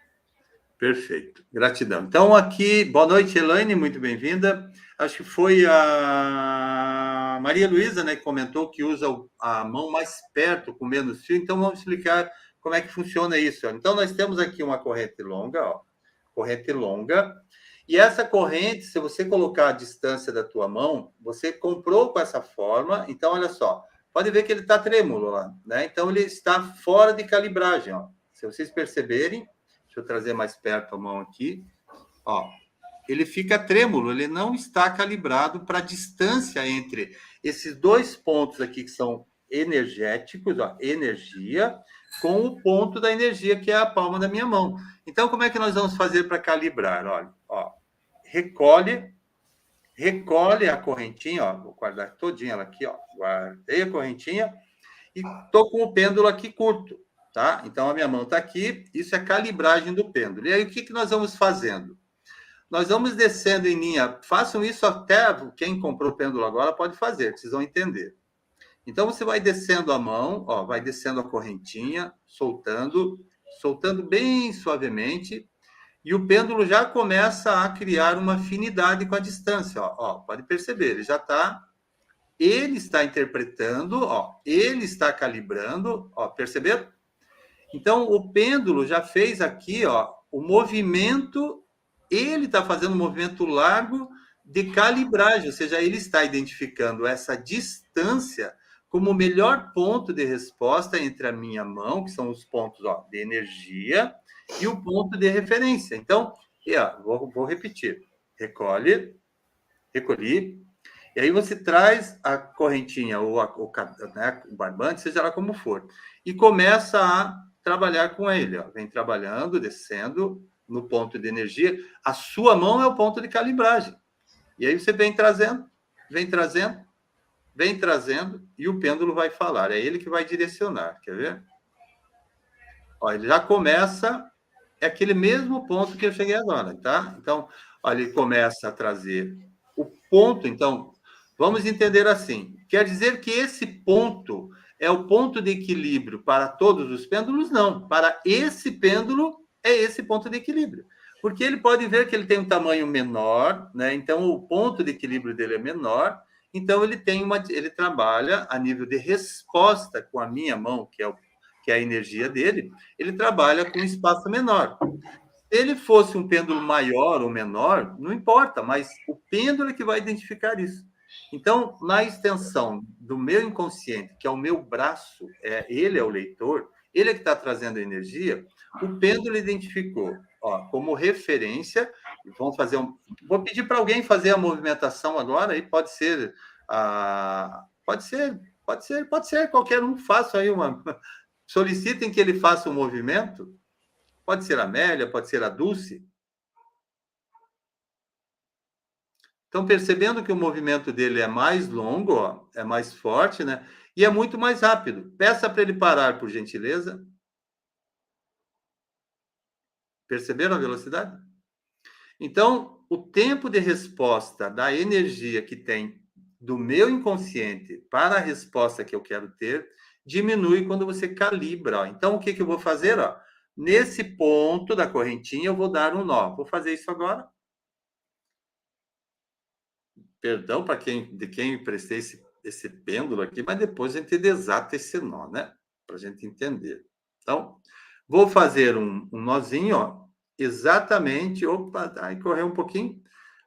Perfeito, gratidão. Então, aqui, boa noite, Elaine, muito bem-vinda. Acho que foi a Maria Luísa, né, que comentou que usa a mão mais perto, com menos fio. Então, vamos explicar como é que funciona isso. Então, nós temos aqui uma corrente longa, ó, corrente longa. E essa corrente, se você colocar a distância da tua mão, você comprou com essa forma. Então, olha só, pode ver que ele está trêmulo lá, né? Então, ele está fora de calibragem, ó. Se vocês perceberem, deixa eu trazer mais perto a mão aqui. Ó, ele fica trêmulo, ele não está calibrado para a distância entre esses dois pontos aqui que são energéticos, ó, energia, com o ponto da energia, que é a palma da minha mão. Então, como é que nós vamos fazer para calibrar? Olha, ó, recolhe a correntinha, ó, vou guardar todinha ela aqui, ó, guardei a correntinha e estou com o pêndulo aqui curto. Tá? Então, a minha mão está aqui, isso é calibragem do pêndulo. E aí, o que nós vamos fazendo? Nós vamos descendo em linha, façam isso até quem comprou o pêndulo agora pode fazer, vocês vão entender. Então, você vai descendo a mão, ó, vai descendo a correntinha, soltando bem suavemente, e o pêndulo já começa a criar uma afinidade com a distância. Ó, pode perceber, ele está interpretando, ó, ele está calibrando, ó, perceberam? Então, o pêndulo já fez aqui, ó, o movimento, ele está fazendo um movimento largo de calibragem, ou seja, ele está identificando essa distância como o melhor ponto de resposta entre a minha mão, que são os pontos, ó, de energia, e o ponto de referência. Então, vou repetir. Recolhi, e aí você traz a correntinha ou o barbante, seja lá como for, e começa a trabalhar com ele, ó. Vem trabalhando, descendo no ponto de energia. A sua mão é o ponto de calibragem. E aí você vem trazendo, e o pêndulo vai falar. É ele que vai direcionar. Quer ver? Ó, ele já começa, é aquele mesmo ponto que eu cheguei agora, tá? Então, ó, ele começa a trazer o ponto. Então, vamos entender assim. Quer dizer que esse ponto é o ponto de equilíbrio para todos os pêndulos? Não. Para esse pêndulo, é esse ponto de equilíbrio. Porque ele pode ver que ele tem um tamanho menor, né? Então, o ponto de equilíbrio dele é menor. Então, ele trabalha a nível de resposta com a minha mão, que é a energia dele, ele trabalha com um espaço menor. Se ele fosse um pêndulo maior ou menor, não importa, mas o pêndulo é que vai identificar isso. Então, na extensão do meu inconsciente, que é o meu braço, ele é o leitor, ele é que está trazendo a energia, o pêndulo identificou, ó, como referência. Vou pedir para alguém fazer a movimentação agora, e pode ser Pode ser, qualquer um faça aí solicitem que ele faça um movimento. Pode ser a Amélia, pode ser a Dulce. Estão percebendo que o movimento dele é mais longo, ó, é mais forte, né? E é muito mais rápido. Peça para ele parar, por gentileza. Perceberam a velocidade? Então, o tempo de resposta da energia que tem do meu inconsciente para a resposta que eu quero ter diminui quando você calibra. Ó. Então, o que eu vou fazer? Ó? Nesse ponto da correntinha, eu vou dar um nó. Vou fazer isso agora. Perdão para de quem emprestei esse pêndulo aqui, mas depois a gente desata esse nó, né? Para a gente entender. Então, vou fazer um nozinho, ó, exatamente, opa, aí correu um pouquinho,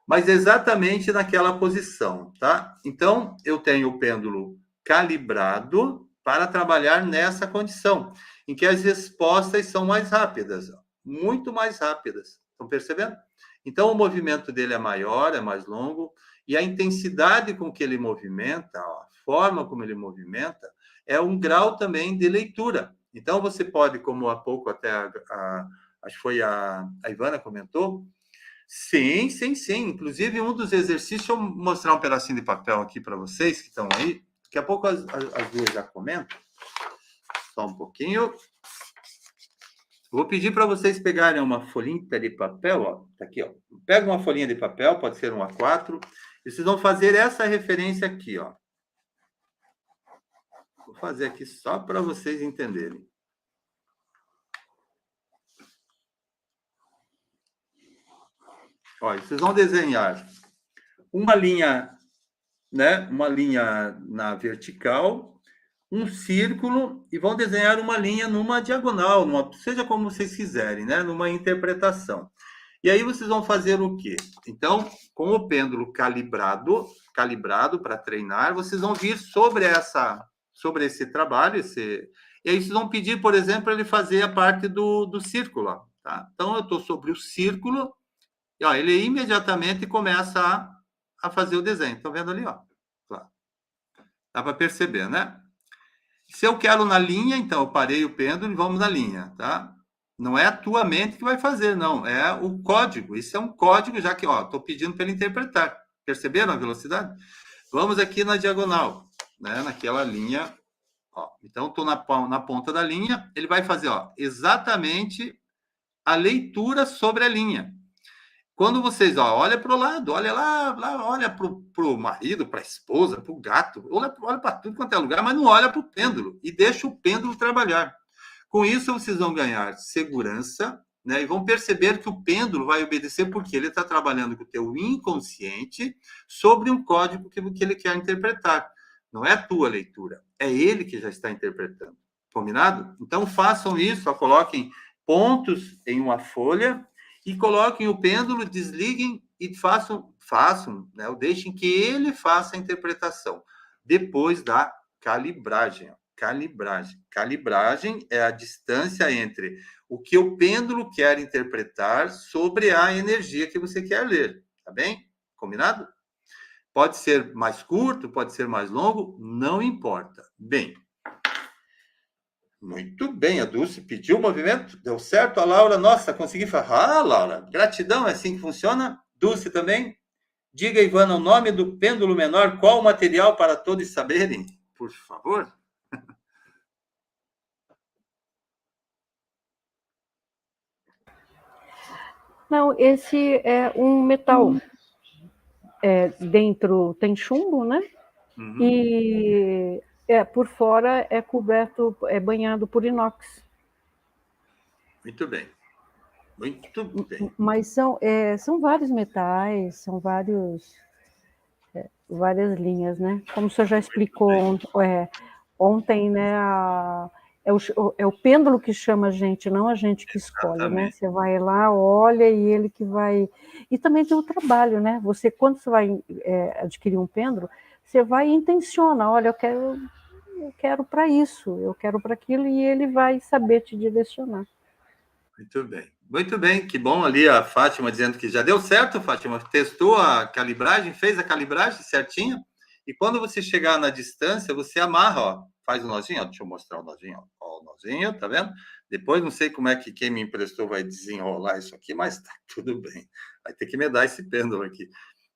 mas exatamente naquela posição, tá? Então, eu tenho o pêndulo calibrado para trabalhar nessa condição, em que as respostas são mais rápidas, ó, muito mais rápidas. Estão percebendo? Então, o movimento dele é maior, é mais longo, e a intensidade com que ele movimenta, ó, a forma como ele movimenta, é um grau também de leitura. Então, você pode, como há pouco até acho que foi a Ivana comentou, sim. Inclusive, um dos exercícios, deixa eu mostrar um pedacinho de papel aqui para vocês que estão aí. Daqui a pouco as duas já comentam. Só um pouquinho. Vou pedir para vocês pegarem uma folhinha de papel, ó. Tá aqui, ó. Pega uma folhinha de papel, pode ser um A4. E vocês vão fazer essa referência aqui, ó. Vou fazer aqui só para vocês entenderem. Olha, vocês vão desenhar uma linha, né? Uma linha na vertical, um círculo, e vão desenhar uma linha numa diagonal, seja como vocês quiserem, né? Numa interpretação. E aí vocês vão fazer o quê? Então, com o pêndulo calibrado para treinar, vocês vão vir sobre esse trabalho, e aí vocês vão pedir, por exemplo, para ele fazer a parte do círculo, ó, tá? Então, eu estou sobre o círculo, e ó, ele imediatamente começa a fazer o desenho. Estão vendo ali, ó? Claro. Dá para perceber, né? Se eu quero na linha, então eu parei o pêndulo e vamos na linha, tá? Não é a tua mente que vai fazer, não. É o código. Isso é um código, já que, ó, estou pedindo para ele interpretar. Perceberam a velocidade? Vamos aqui na diagonal, né? Naquela linha. Ó. Então, estou na ponta da linha. Ele vai fazer, ó, exatamente a leitura sobre a linha. Quando vocês, ó, olha para o lado, olha lá olha para o marido, para a esposa, para o gato, olha para tudo quanto é lugar, mas não olha para o pêndulo e deixa o pêndulo trabalhar. Com isso, vocês vão ganhar segurança, né? E vão perceber que o pêndulo vai obedecer porque ele está trabalhando com o teu inconsciente sobre um código que ele quer interpretar. Não é a tua leitura, é ele que já está interpretando. Combinado? Então, façam isso, ó, coloquem pontos em uma folha e coloquem o pêndulo, desliguem e façam, né? Ou deixem que ele faça a interpretação. Depois da calibragem. Calibragem é a distância entre o que o pêndulo quer interpretar sobre a energia que você quer ler. Tá bem? Combinado? Pode ser mais curto, pode ser mais longo, não importa. Bem. Muito bem, a Dulce pediu o movimento, deu certo. A Laura, nossa, consegui falar. Ah, Laura, gratidão, é assim que funciona. Dulce também. Diga, Ivana, o nome do pêndulo menor, qual o material para todos saberem? Por favor. Não, esse é um metal. Dentro tem chumbo, né? Uhum. E por fora é coberto, banhado por inox. Muito bem. Mas são vários metais, são várias linhas, né? Como o senhor já explicou ontem, né? É o pêndulo que chama a gente, não a gente que escolhe, exatamente, né? Você vai lá, olha e ele que vai... E também tem o trabalho, né? Quando você vai adquirir um pêndulo, você vai e intenciona, olha, eu quero para isso, eu quero para aquilo, e ele vai saber te direcionar. Muito bem, que bom ali a Fátima dizendo que já deu certo, Fátima, testou a calibragem, fez a calibragem certinho, E quando você chegar na distância, você amarra, ó, faz o nozinho, ó, deixa eu mostrar o nozinho, ó, o nozinho, tá vendo? Depois não sei como é que quem me emprestou vai desenrolar isso aqui, mas tá tudo bem. Vai ter que me dar esse pêndulo aqui.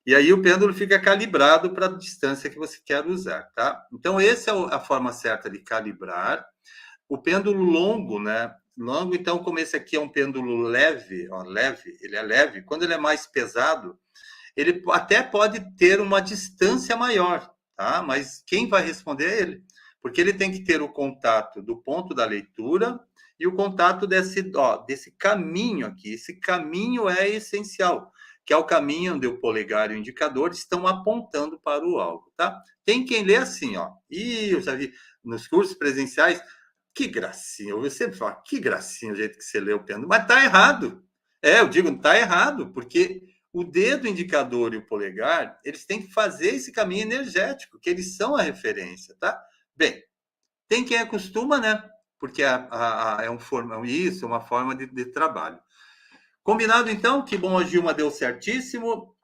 E aí o pêndulo fica calibrado para a distância que você quer usar, tá? Então, essa é a forma certa de calibrar. O pêndulo longo, né? Longo, então, como esse aqui é um pêndulo leve, ó, leve, ele é leve. Quando ele é mais pesado, ele até pode ter uma distância maior, tá? Mas quem vai responder é ele, porque ele tem que ter o contato do ponto da leitura e o contato desse caminho aqui. Esse caminho é essencial, que é o caminho onde o polegar e o indicador estão apontando para o alvo, tá? Tem quem lê assim, ó. E eu já vi nos cursos presenciais, que gracinha, eu sempre falo, que gracinha o jeito que você lê o pêndulo, mas tá errado. Eu digo, tá errado, porque o dedo indicador e o polegar, eles têm que fazer esse caminho energético, que eles são a referência, tá? Bem, tem quem acostuma, né? Porque é uma forma de trabalho. Combinado, então? Que bom, a Gilma deu certíssimo.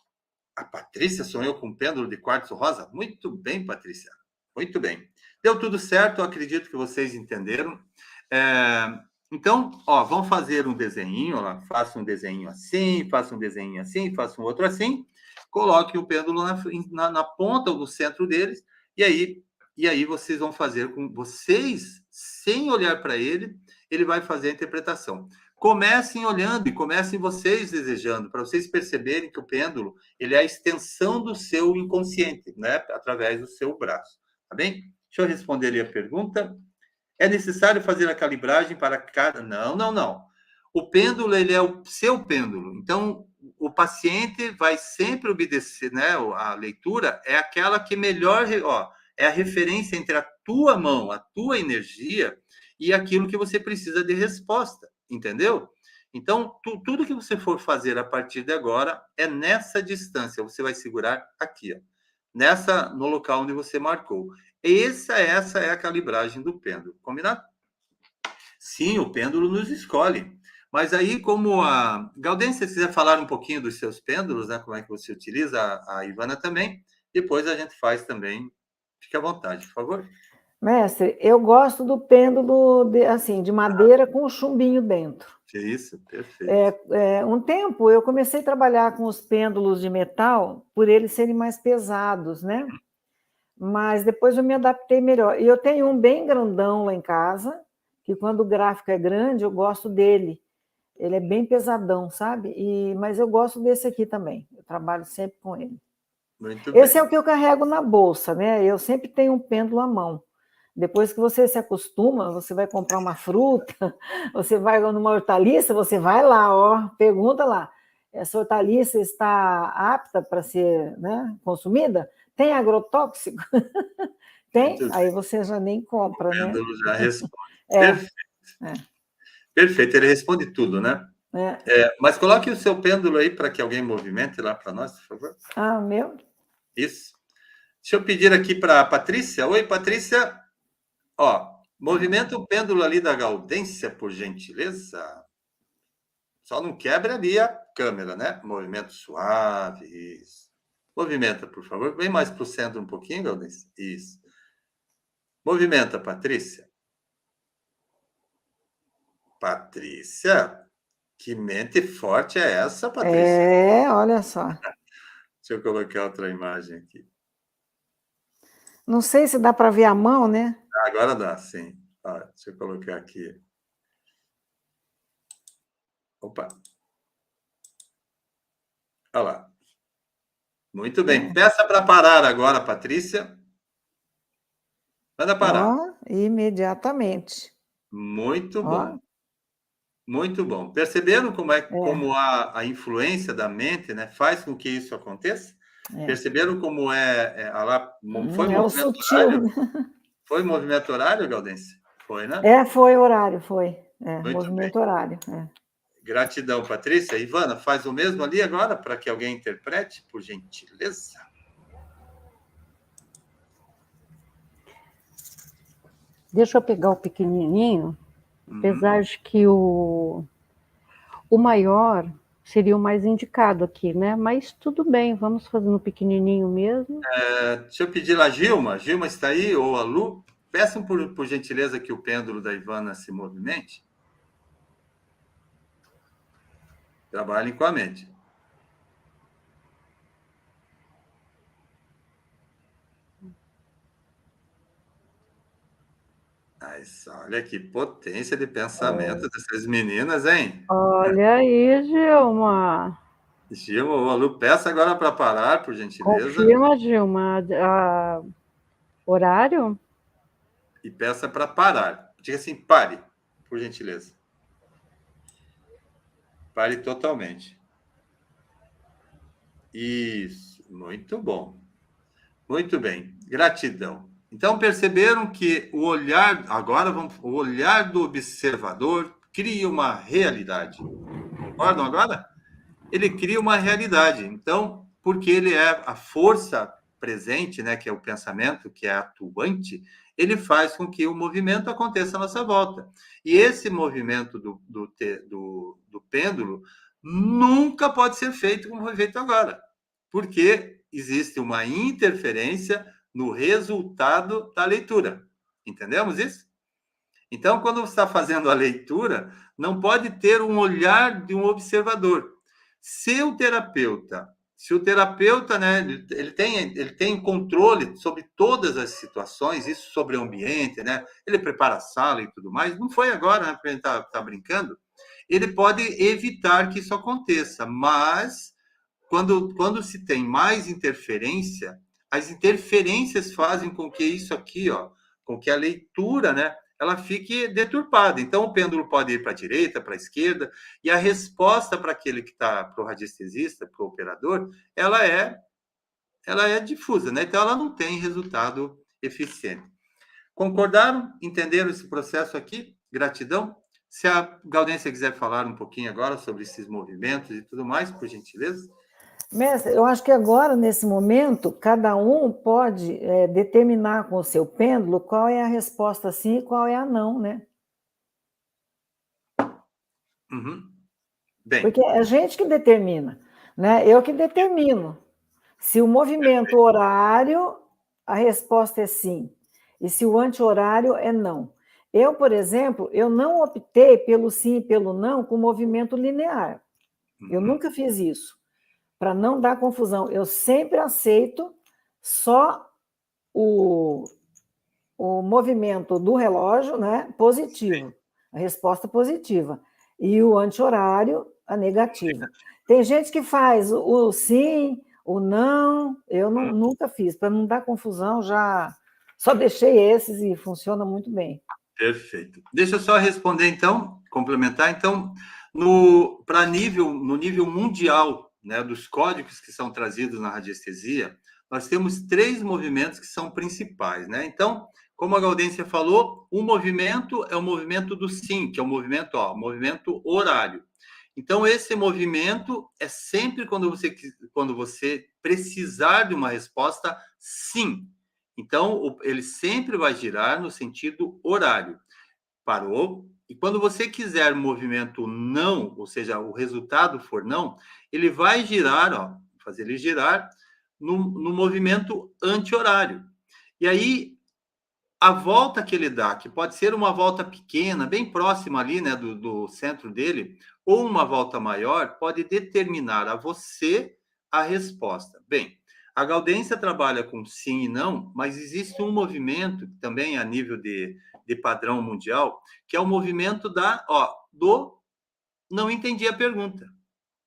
A Patrícia sonhou com um pêndulo de quartzo rosa? Muito bem, Patrícia. Muito bem. Deu tudo certo, eu acredito que vocês entenderam. Então, ó, vamos fazer um desenho, ó, faça um desenho assim, faça um desenho assim, faça um outro assim, coloque o pêndulo na ponta ou no centro deles, e aí vocês vão fazer com vocês, sem olhar para ele, ele vai fazer a interpretação. Comecem olhando e comecem vocês desejando, para vocês perceberem que o pêndulo, ele é a extensão do seu inconsciente, né, através do seu braço, tá bem? Deixa eu responder ali a pergunta. É necessário fazer a calibragem para cada... Não. O pêndulo, ele é o seu pêndulo. Então, o paciente vai sempre obedecer, né? A leitura é aquela que melhor... Ó, é a referência entre a tua mão, a tua energia e aquilo que você precisa de resposta, entendeu? Então, tudo que você for fazer a partir de agora é nessa distância. Você vai segurar aqui, ó, no local onde você marcou. Essa é a calibragem do pêndulo, combinado? Sim, o pêndulo nos escolhe. Mas aí, como a Gaudência, se quiser falar um pouquinho dos seus pêndulos, né? Como é que você utiliza, a Ivana também, depois a gente faz também. Fique à vontade, por favor. Mestre, eu gosto do pêndulo de madeira com o chumbinho dentro. Isso, perfeito. Um tempo eu comecei a trabalhar com os pêndulos de metal por eles serem mais pesados, né? Mas depois eu me adaptei melhor. E eu tenho um bem grandão lá em casa, que quando o gráfico é grande, eu gosto dele. Ele é bem pesadão, sabe? Mas eu gosto desse aqui também. Eu trabalho sempre com ele. Muito bem. Esse é o que eu carrego na bolsa, né? Eu sempre tenho um pêndulo à mão. Depois que você se acostuma, você vai comprar uma fruta, você vai numa hortaliça, você vai lá, ó, pergunta lá, essa hortaliça está apta para ser, né, consumida? Tem agrotóxico? Tem? Aí você já nem compra, né? O pêndulo já responde. Perfeito. Perfeito, ele responde tudo, né? Mas coloque o seu pêndulo aí para que alguém movimente lá para nós, por favor. Ah, meu? Isso. Deixa eu pedir aqui para a Patrícia. Oi, Patrícia. Ó, movimenta o pêndulo ali da Gaudência, por gentileza. Só não quebre ali a câmera, né? Movimento suave. Isso. Movimenta, por favor. Vem mais para o centro um pouquinho, Gaudência. Isso. Movimenta, Patrícia. Patrícia, que mente forte é essa, Patrícia? Olha só. Deixa eu colocar outra imagem aqui. Não sei se dá para ver a mão, né? Agora dá, sim. Deixa eu colocar aqui. Opa. Olha lá. Muito bem. Peça para parar agora, Patrícia. Manda parar. Ó, imediatamente. Muito Ó. bom. Muito bom. Perceberam como a influência da mente, né, faz com que isso aconteça? Perceberam como foi o sutil. horário? Foi movimento horário, Gaudência? Foi, né? Foi horário, foi. Muito Movimento bem. horário. Gratidão, Patrícia. Ivana, faz o mesmo ali agora, para que alguém interprete, por gentileza. Deixa eu pegar o pequenininho, apesar de que o maior, seria o mais indicado aqui, né? Mas tudo bem, vamos fazendo pequenininho mesmo. Deixa eu pedir lá, Gilma. Gilma está aí, ou a Lu? Peçam, por gentileza, que o pêndulo da Ivana se movimente. Trabalhem com a mente. Mas olha que potência de pensamento dessas meninas, hein? Olha aí, Gilma. Gilma ou a Lu, peça agora para parar, por gentileza. Confirma, Gilma, horário? E peça para parar. Diga assim, pare, por gentileza. Pare totalmente. Isso, muito bom. Muito bem, gratidão. Então perceberam que o olhar, o olhar do observador cria uma realidade. Concordam agora? Ele cria uma realidade. Então, porque ele é a força presente, né, que é o pensamento, que é atuante, ele faz com que o movimento aconteça à nossa volta. E esse movimento do pêndulo nunca pode ser feito como foi feito agora, porque existe uma interferência no resultado da leitura. Entendemos isso? Então, quando você está fazendo a leitura, não pode ter um olhar de um observador. Se o terapeuta, né, ele tem controle sobre todas as situações, isso sobre o ambiente, né? Ele prepara a sala e tudo mais. Não foi agora, né, para ele tá brincando. Ele pode evitar que isso aconteça, mas quando se tem mais interferência, as interferências fazem com que isso aqui, ó, com que a leitura, né, ela fique deturpada. Então, o pêndulo pode ir para a direita, para a esquerda, e a resposta para aquele que está, para o radiestesista, para o operador, ela é difusa, né? Então, ela não tem resultado eficiente. Concordaram? Entenderam esse processo aqui? Gratidão. Se a Gaudência quiser falar um pouquinho agora sobre esses movimentos e tudo mais, por gentileza. Mestre, eu acho que agora, nesse momento, cada um pode determinar com o seu pêndulo qual é a resposta sim e qual é a não, né? Uhum. Bem. Porque é a gente que determina, né? Eu que determino. Se o movimento horário, a resposta é sim. E se o anti-horário é não. Eu, por exemplo, eu não optei pelo sim e pelo não com movimento linear. Eu nunca fiz isso. Para não dar confusão. Eu sempre aceito só o movimento do relógio, né, positivo, a resposta positiva. E o anti-horário, a negativa. Tem gente que faz o sim, o não, eu nunca fiz. Para não dar confusão, já só deixei esses e funciona muito bem. Perfeito. Deixa eu só responder, então, complementar. Então, no nível mundial, né, dos códigos que são trazidos na radiestesia, nós temos 3 movimentos que são principais, né? Então, como a Gaudência falou, um movimento é o movimento do sim, que é o movimento horário. Então, esse movimento é sempre quando você precisar de uma resposta sim. Então, ele sempre vai girar no sentido horário. Parou. E quando você quiser movimento não, ou seja, o resultado for não, ele vai girar, ó, fazer ele girar no movimento anti-horário. E aí, a volta que ele dá, que pode ser uma volta pequena, bem próxima ali, né, do centro dele, ou uma volta maior, pode determinar a você a resposta. Bem, a Gaudência trabalha com sim e não, mas existe um movimento também a nível de padrão mundial, que é o movimento do não entendi a pergunta,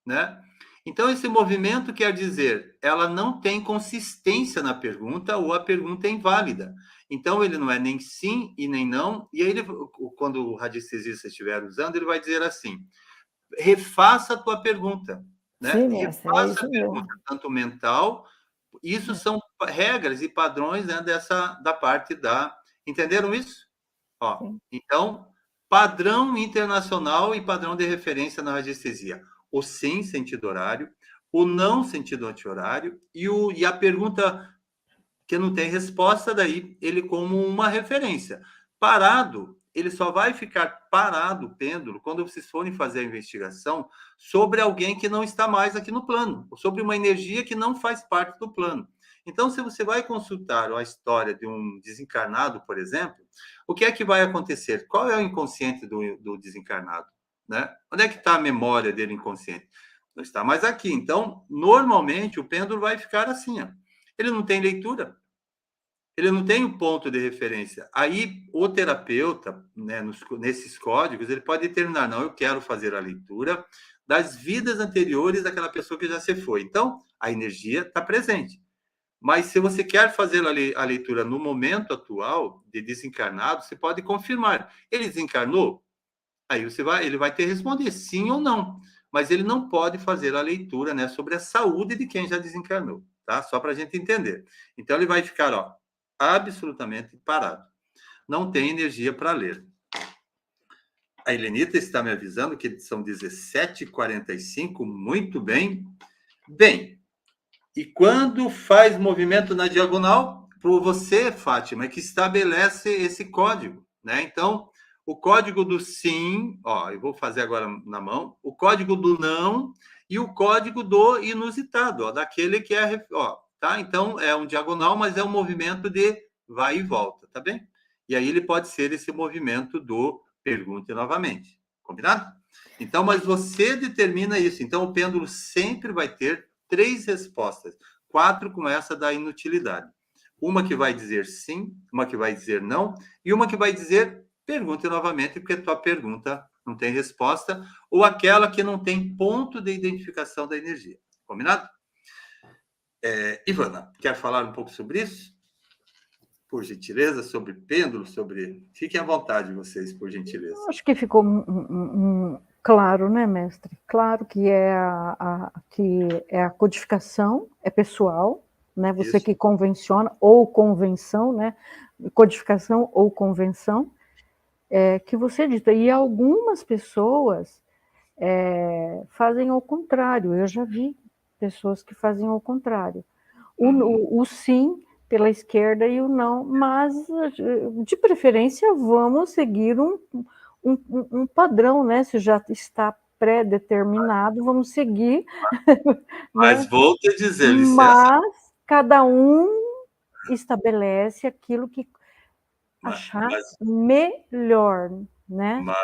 né? Então, esse movimento quer dizer, ela não tem consistência na pergunta ou a pergunta é inválida. Então, ele não é nem sim e nem não. E aí, quando o radiestesista estiver usando, ele vai dizer assim, refaça a tua pergunta. Né? Sim, mestre, refaça a pergunta, tanto mental. Isso são regras e padrões, né, da parte da... Entenderam isso? Então, padrão internacional e padrão de referência na radiestesia. O sim, sentido horário, o não, sentido anti-horário, e a pergunta que não tem resposta, daí ele como uma referência. Parado ele só vai ficar parado, o pêndulo, quando vocês forem fazer a investigação sobre alguém que não está mais aqui no plano, ou sobre uma energia que não faz parte do plano. Então, se você vai consultar a história de um desencarnado, por exemplo, o que é que vai acontecer? Qual é o inconsciente do desencarnado? Né? Onde é que está a memória dele inconsciente? Não está mais aqui. Então, normalmente, o pêndulo vai ficar assim. Ó. Ele não tem leitura. Ele não tem um ponto de referência. Aí, o terapeuta, né, nesses códigos, ele pode determinar, não, eu quero fazer a leitura das vidas anteriores daquela pessoa que já se foi. Então, a energia está presente. Mas se você quer fazer a leitura no momento atual, de desencarnado, você pode confirmar. Ele desencarnou? Aí ele vai ter que responder sim ou não. Mas ele não pode fazer a leitura, né, sobre a saúde de quem já desencarnou, tá? Só para a gente entender. Então, ele vai ficar, ó, absolutamente parado. Não tem energia para ler. A Helenita está me avisando que são 17h45, muito bem. Bem, e quando faz movimento na diagonal, por você, Fátima, é que estabelece esse código, né? Então, o código do sim, ó, eu vou fazer agora na mão, o código do não e o código do inusitado, ó, daquele que é, ó, tá? Então, é um diagonal, mas é um movimento de vai e volta, tá bem? E aí ele pode ser esse movimento do pergunte novamente, combinado? Então, mas você determina isso. Então, o pêndulo sempre vai ter 3 respostas, 4 com essa da inutilidade. Uma que vai dizer sim, uma que vai dizer não, e uma que vai dizer pergunte novamente, porque a tua pergunta não tem resposta, ou aquela que não tem ponto de identificação da energia. Combinado? Ivana, quer falar um pouco sobre isso? Por gentileza, sobre pêndulo, sobre... Fiquem à vontade vocês, por gentileza. Acho que ficou claro, né, mestre? Claro que é a codificação, é pessoal, né? Você Isso. que convenciona, ou convenção, né? Codificação ou convenção, que você dita. E algumas pessoas fazem ao contrário. Eu já vi pessoas que fazem ao contrário. O sim pela esquerda e o não, mas de preferência vamos seguir um padrão, né? Se já está pré-determinado, vamos seguir. Mas Né? vou te dizer, licença. Mas cada um estabelece aquilo que achar melhor, né? Mas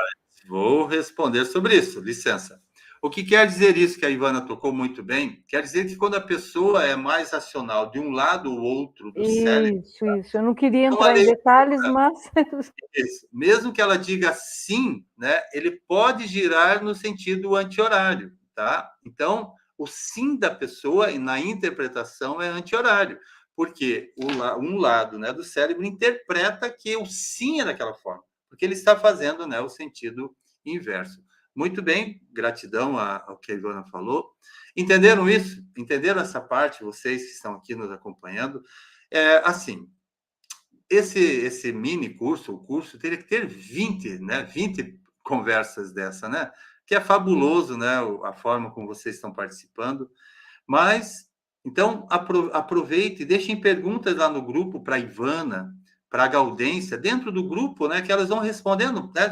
vou responder sobre isso, licença. O que quer dizer isso que a Ivana tocou muito bem? Quer dizer que quando a pessoa é mais racional de um lado ou outro do cérebro... Isso. Eu não queria Então, entrar em detalhes, mas... Isso. Mesmo que ela diga sim, né, ele pode girar no sentido anti-horário, tá? Então, o sim da pessoa na interpretação é anti-horário, porque um lado, né, do cérebro interpreta que o sim é daquela forma, porque ele está fazendo, né, o sentido inverso. Muito bem, gratidão ao que a Ivana falou. Entenderam isso? Entenderam essa parte, vocês que estão aqui nos acompanhando? Assim, esse mini curso, o curso, teria que ter 20, né? 20 conversas dessa, né? Que é fabuloso, né? A forma como vocês estão participando. Mas, então, aproveite e deixem perguntas lá no grupo para a Ivana, para a Gaudência, dentro do grupo, né? Que elas vão respondendo, né?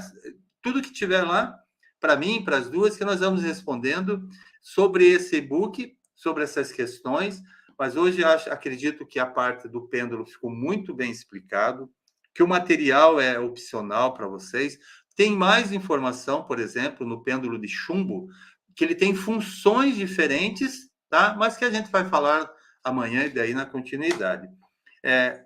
Tudo que tiver lá, para mim, para as duas, que nós vamos respondendo sobre esse e-book, sobre essas questões. Mas hoje acredito que a parte do pêndulo ficou muito bem explicado, que o material é opcional para vocês. Tem mais informação, por exemplo, no pêndulo de chumbo, que ele tem funções diferentes, tá? Mas que a gente vai falar amanhã e daí na continuidade.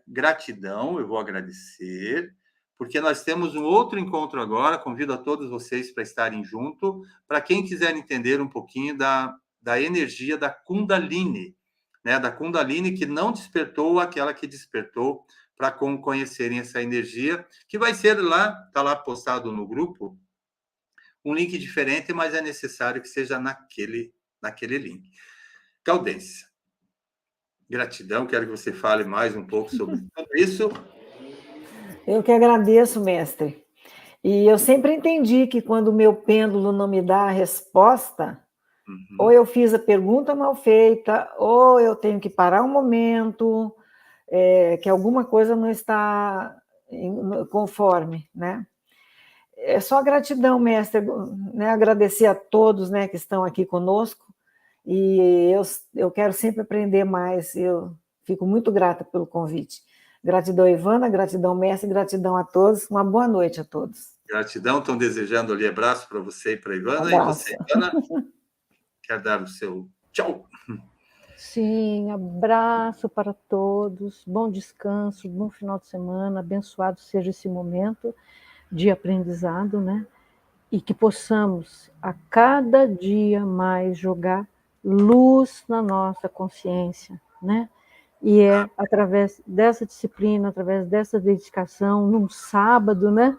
Gratidão, eu vou agradecer, porque nós temos um outro encontro agora, convido a todos vocês para estarem junto, para quem quiser entender um pouquinho da energia da Kundalini, né, da Kundalini que não despertou, aquela que despertou, para conhecerem essa energia, que vai ser lá, está lá postado no grupo, um link diferente, mas é necessário que seja naquele link. Gaudência, gratidão, quero que você fale mais um pouco sobre tudo isso. Eu que agradeço, mestre. E eu sempre entendi que quando o meu pêndulo não me dá a resposta, ou eu fiz a pergunta mal feita, ou eu tenho que parar um momento, que alguma coisa não está conforme, né? é só gratidão, mestre, né? Agradecer a todos, né, que estão aqui conosco, e eu quero sempre aprender mais, eu fico muito grata pelo convite. Gratidão, Ivana, gratidão, mestre, gratidão a todos, uma boa noite a todos. Gratidão, estão desejando ali abraço para você e para a Ivana, Um e abraço. você, Ivana, quer dar o seu tchau? Sim, abraço para todos, bom descanso, bom final de semana, abençoado seja esse momento de aprendizado, né? E que possamos a cada dia mais jogar luz na nossa consciência, né? E é através dessa disciplina, através dessa dedicação, num sábado, né?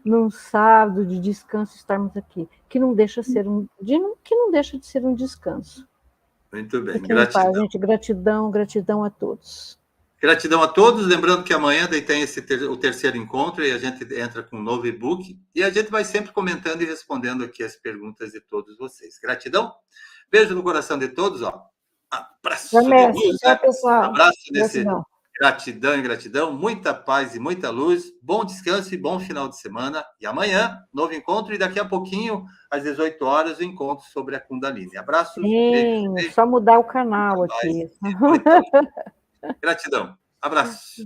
Num sábado de descanso estarmos aqui, que não deixa de ser um descanso. Muito bem, Fiquem em paz, gente. Gratidão, gratidão a todos. Gratidão a todos. Lembrando que amanhã daí tem o terceiro encontro e a gente entra com um novo e-book e a gente vai sempre comentando e respondendo aqui as perguntas de todos vocês. Gratidão. Beijo no coração de todos. Ó. Abraço de luz, Tchau, né? pessoal. Abraço desse Gratidão. gratidão e gratidão. Muita paz e muita luz. Bom descanso e bom final de semana. E amanhã, novo encontro. E daqui a pouquinho, às 18 horas, o encontro sobre a Kundalini. Abraços. Sim, beijo, só mudar o canal aqui. muita luz. Gratidão. Abraço.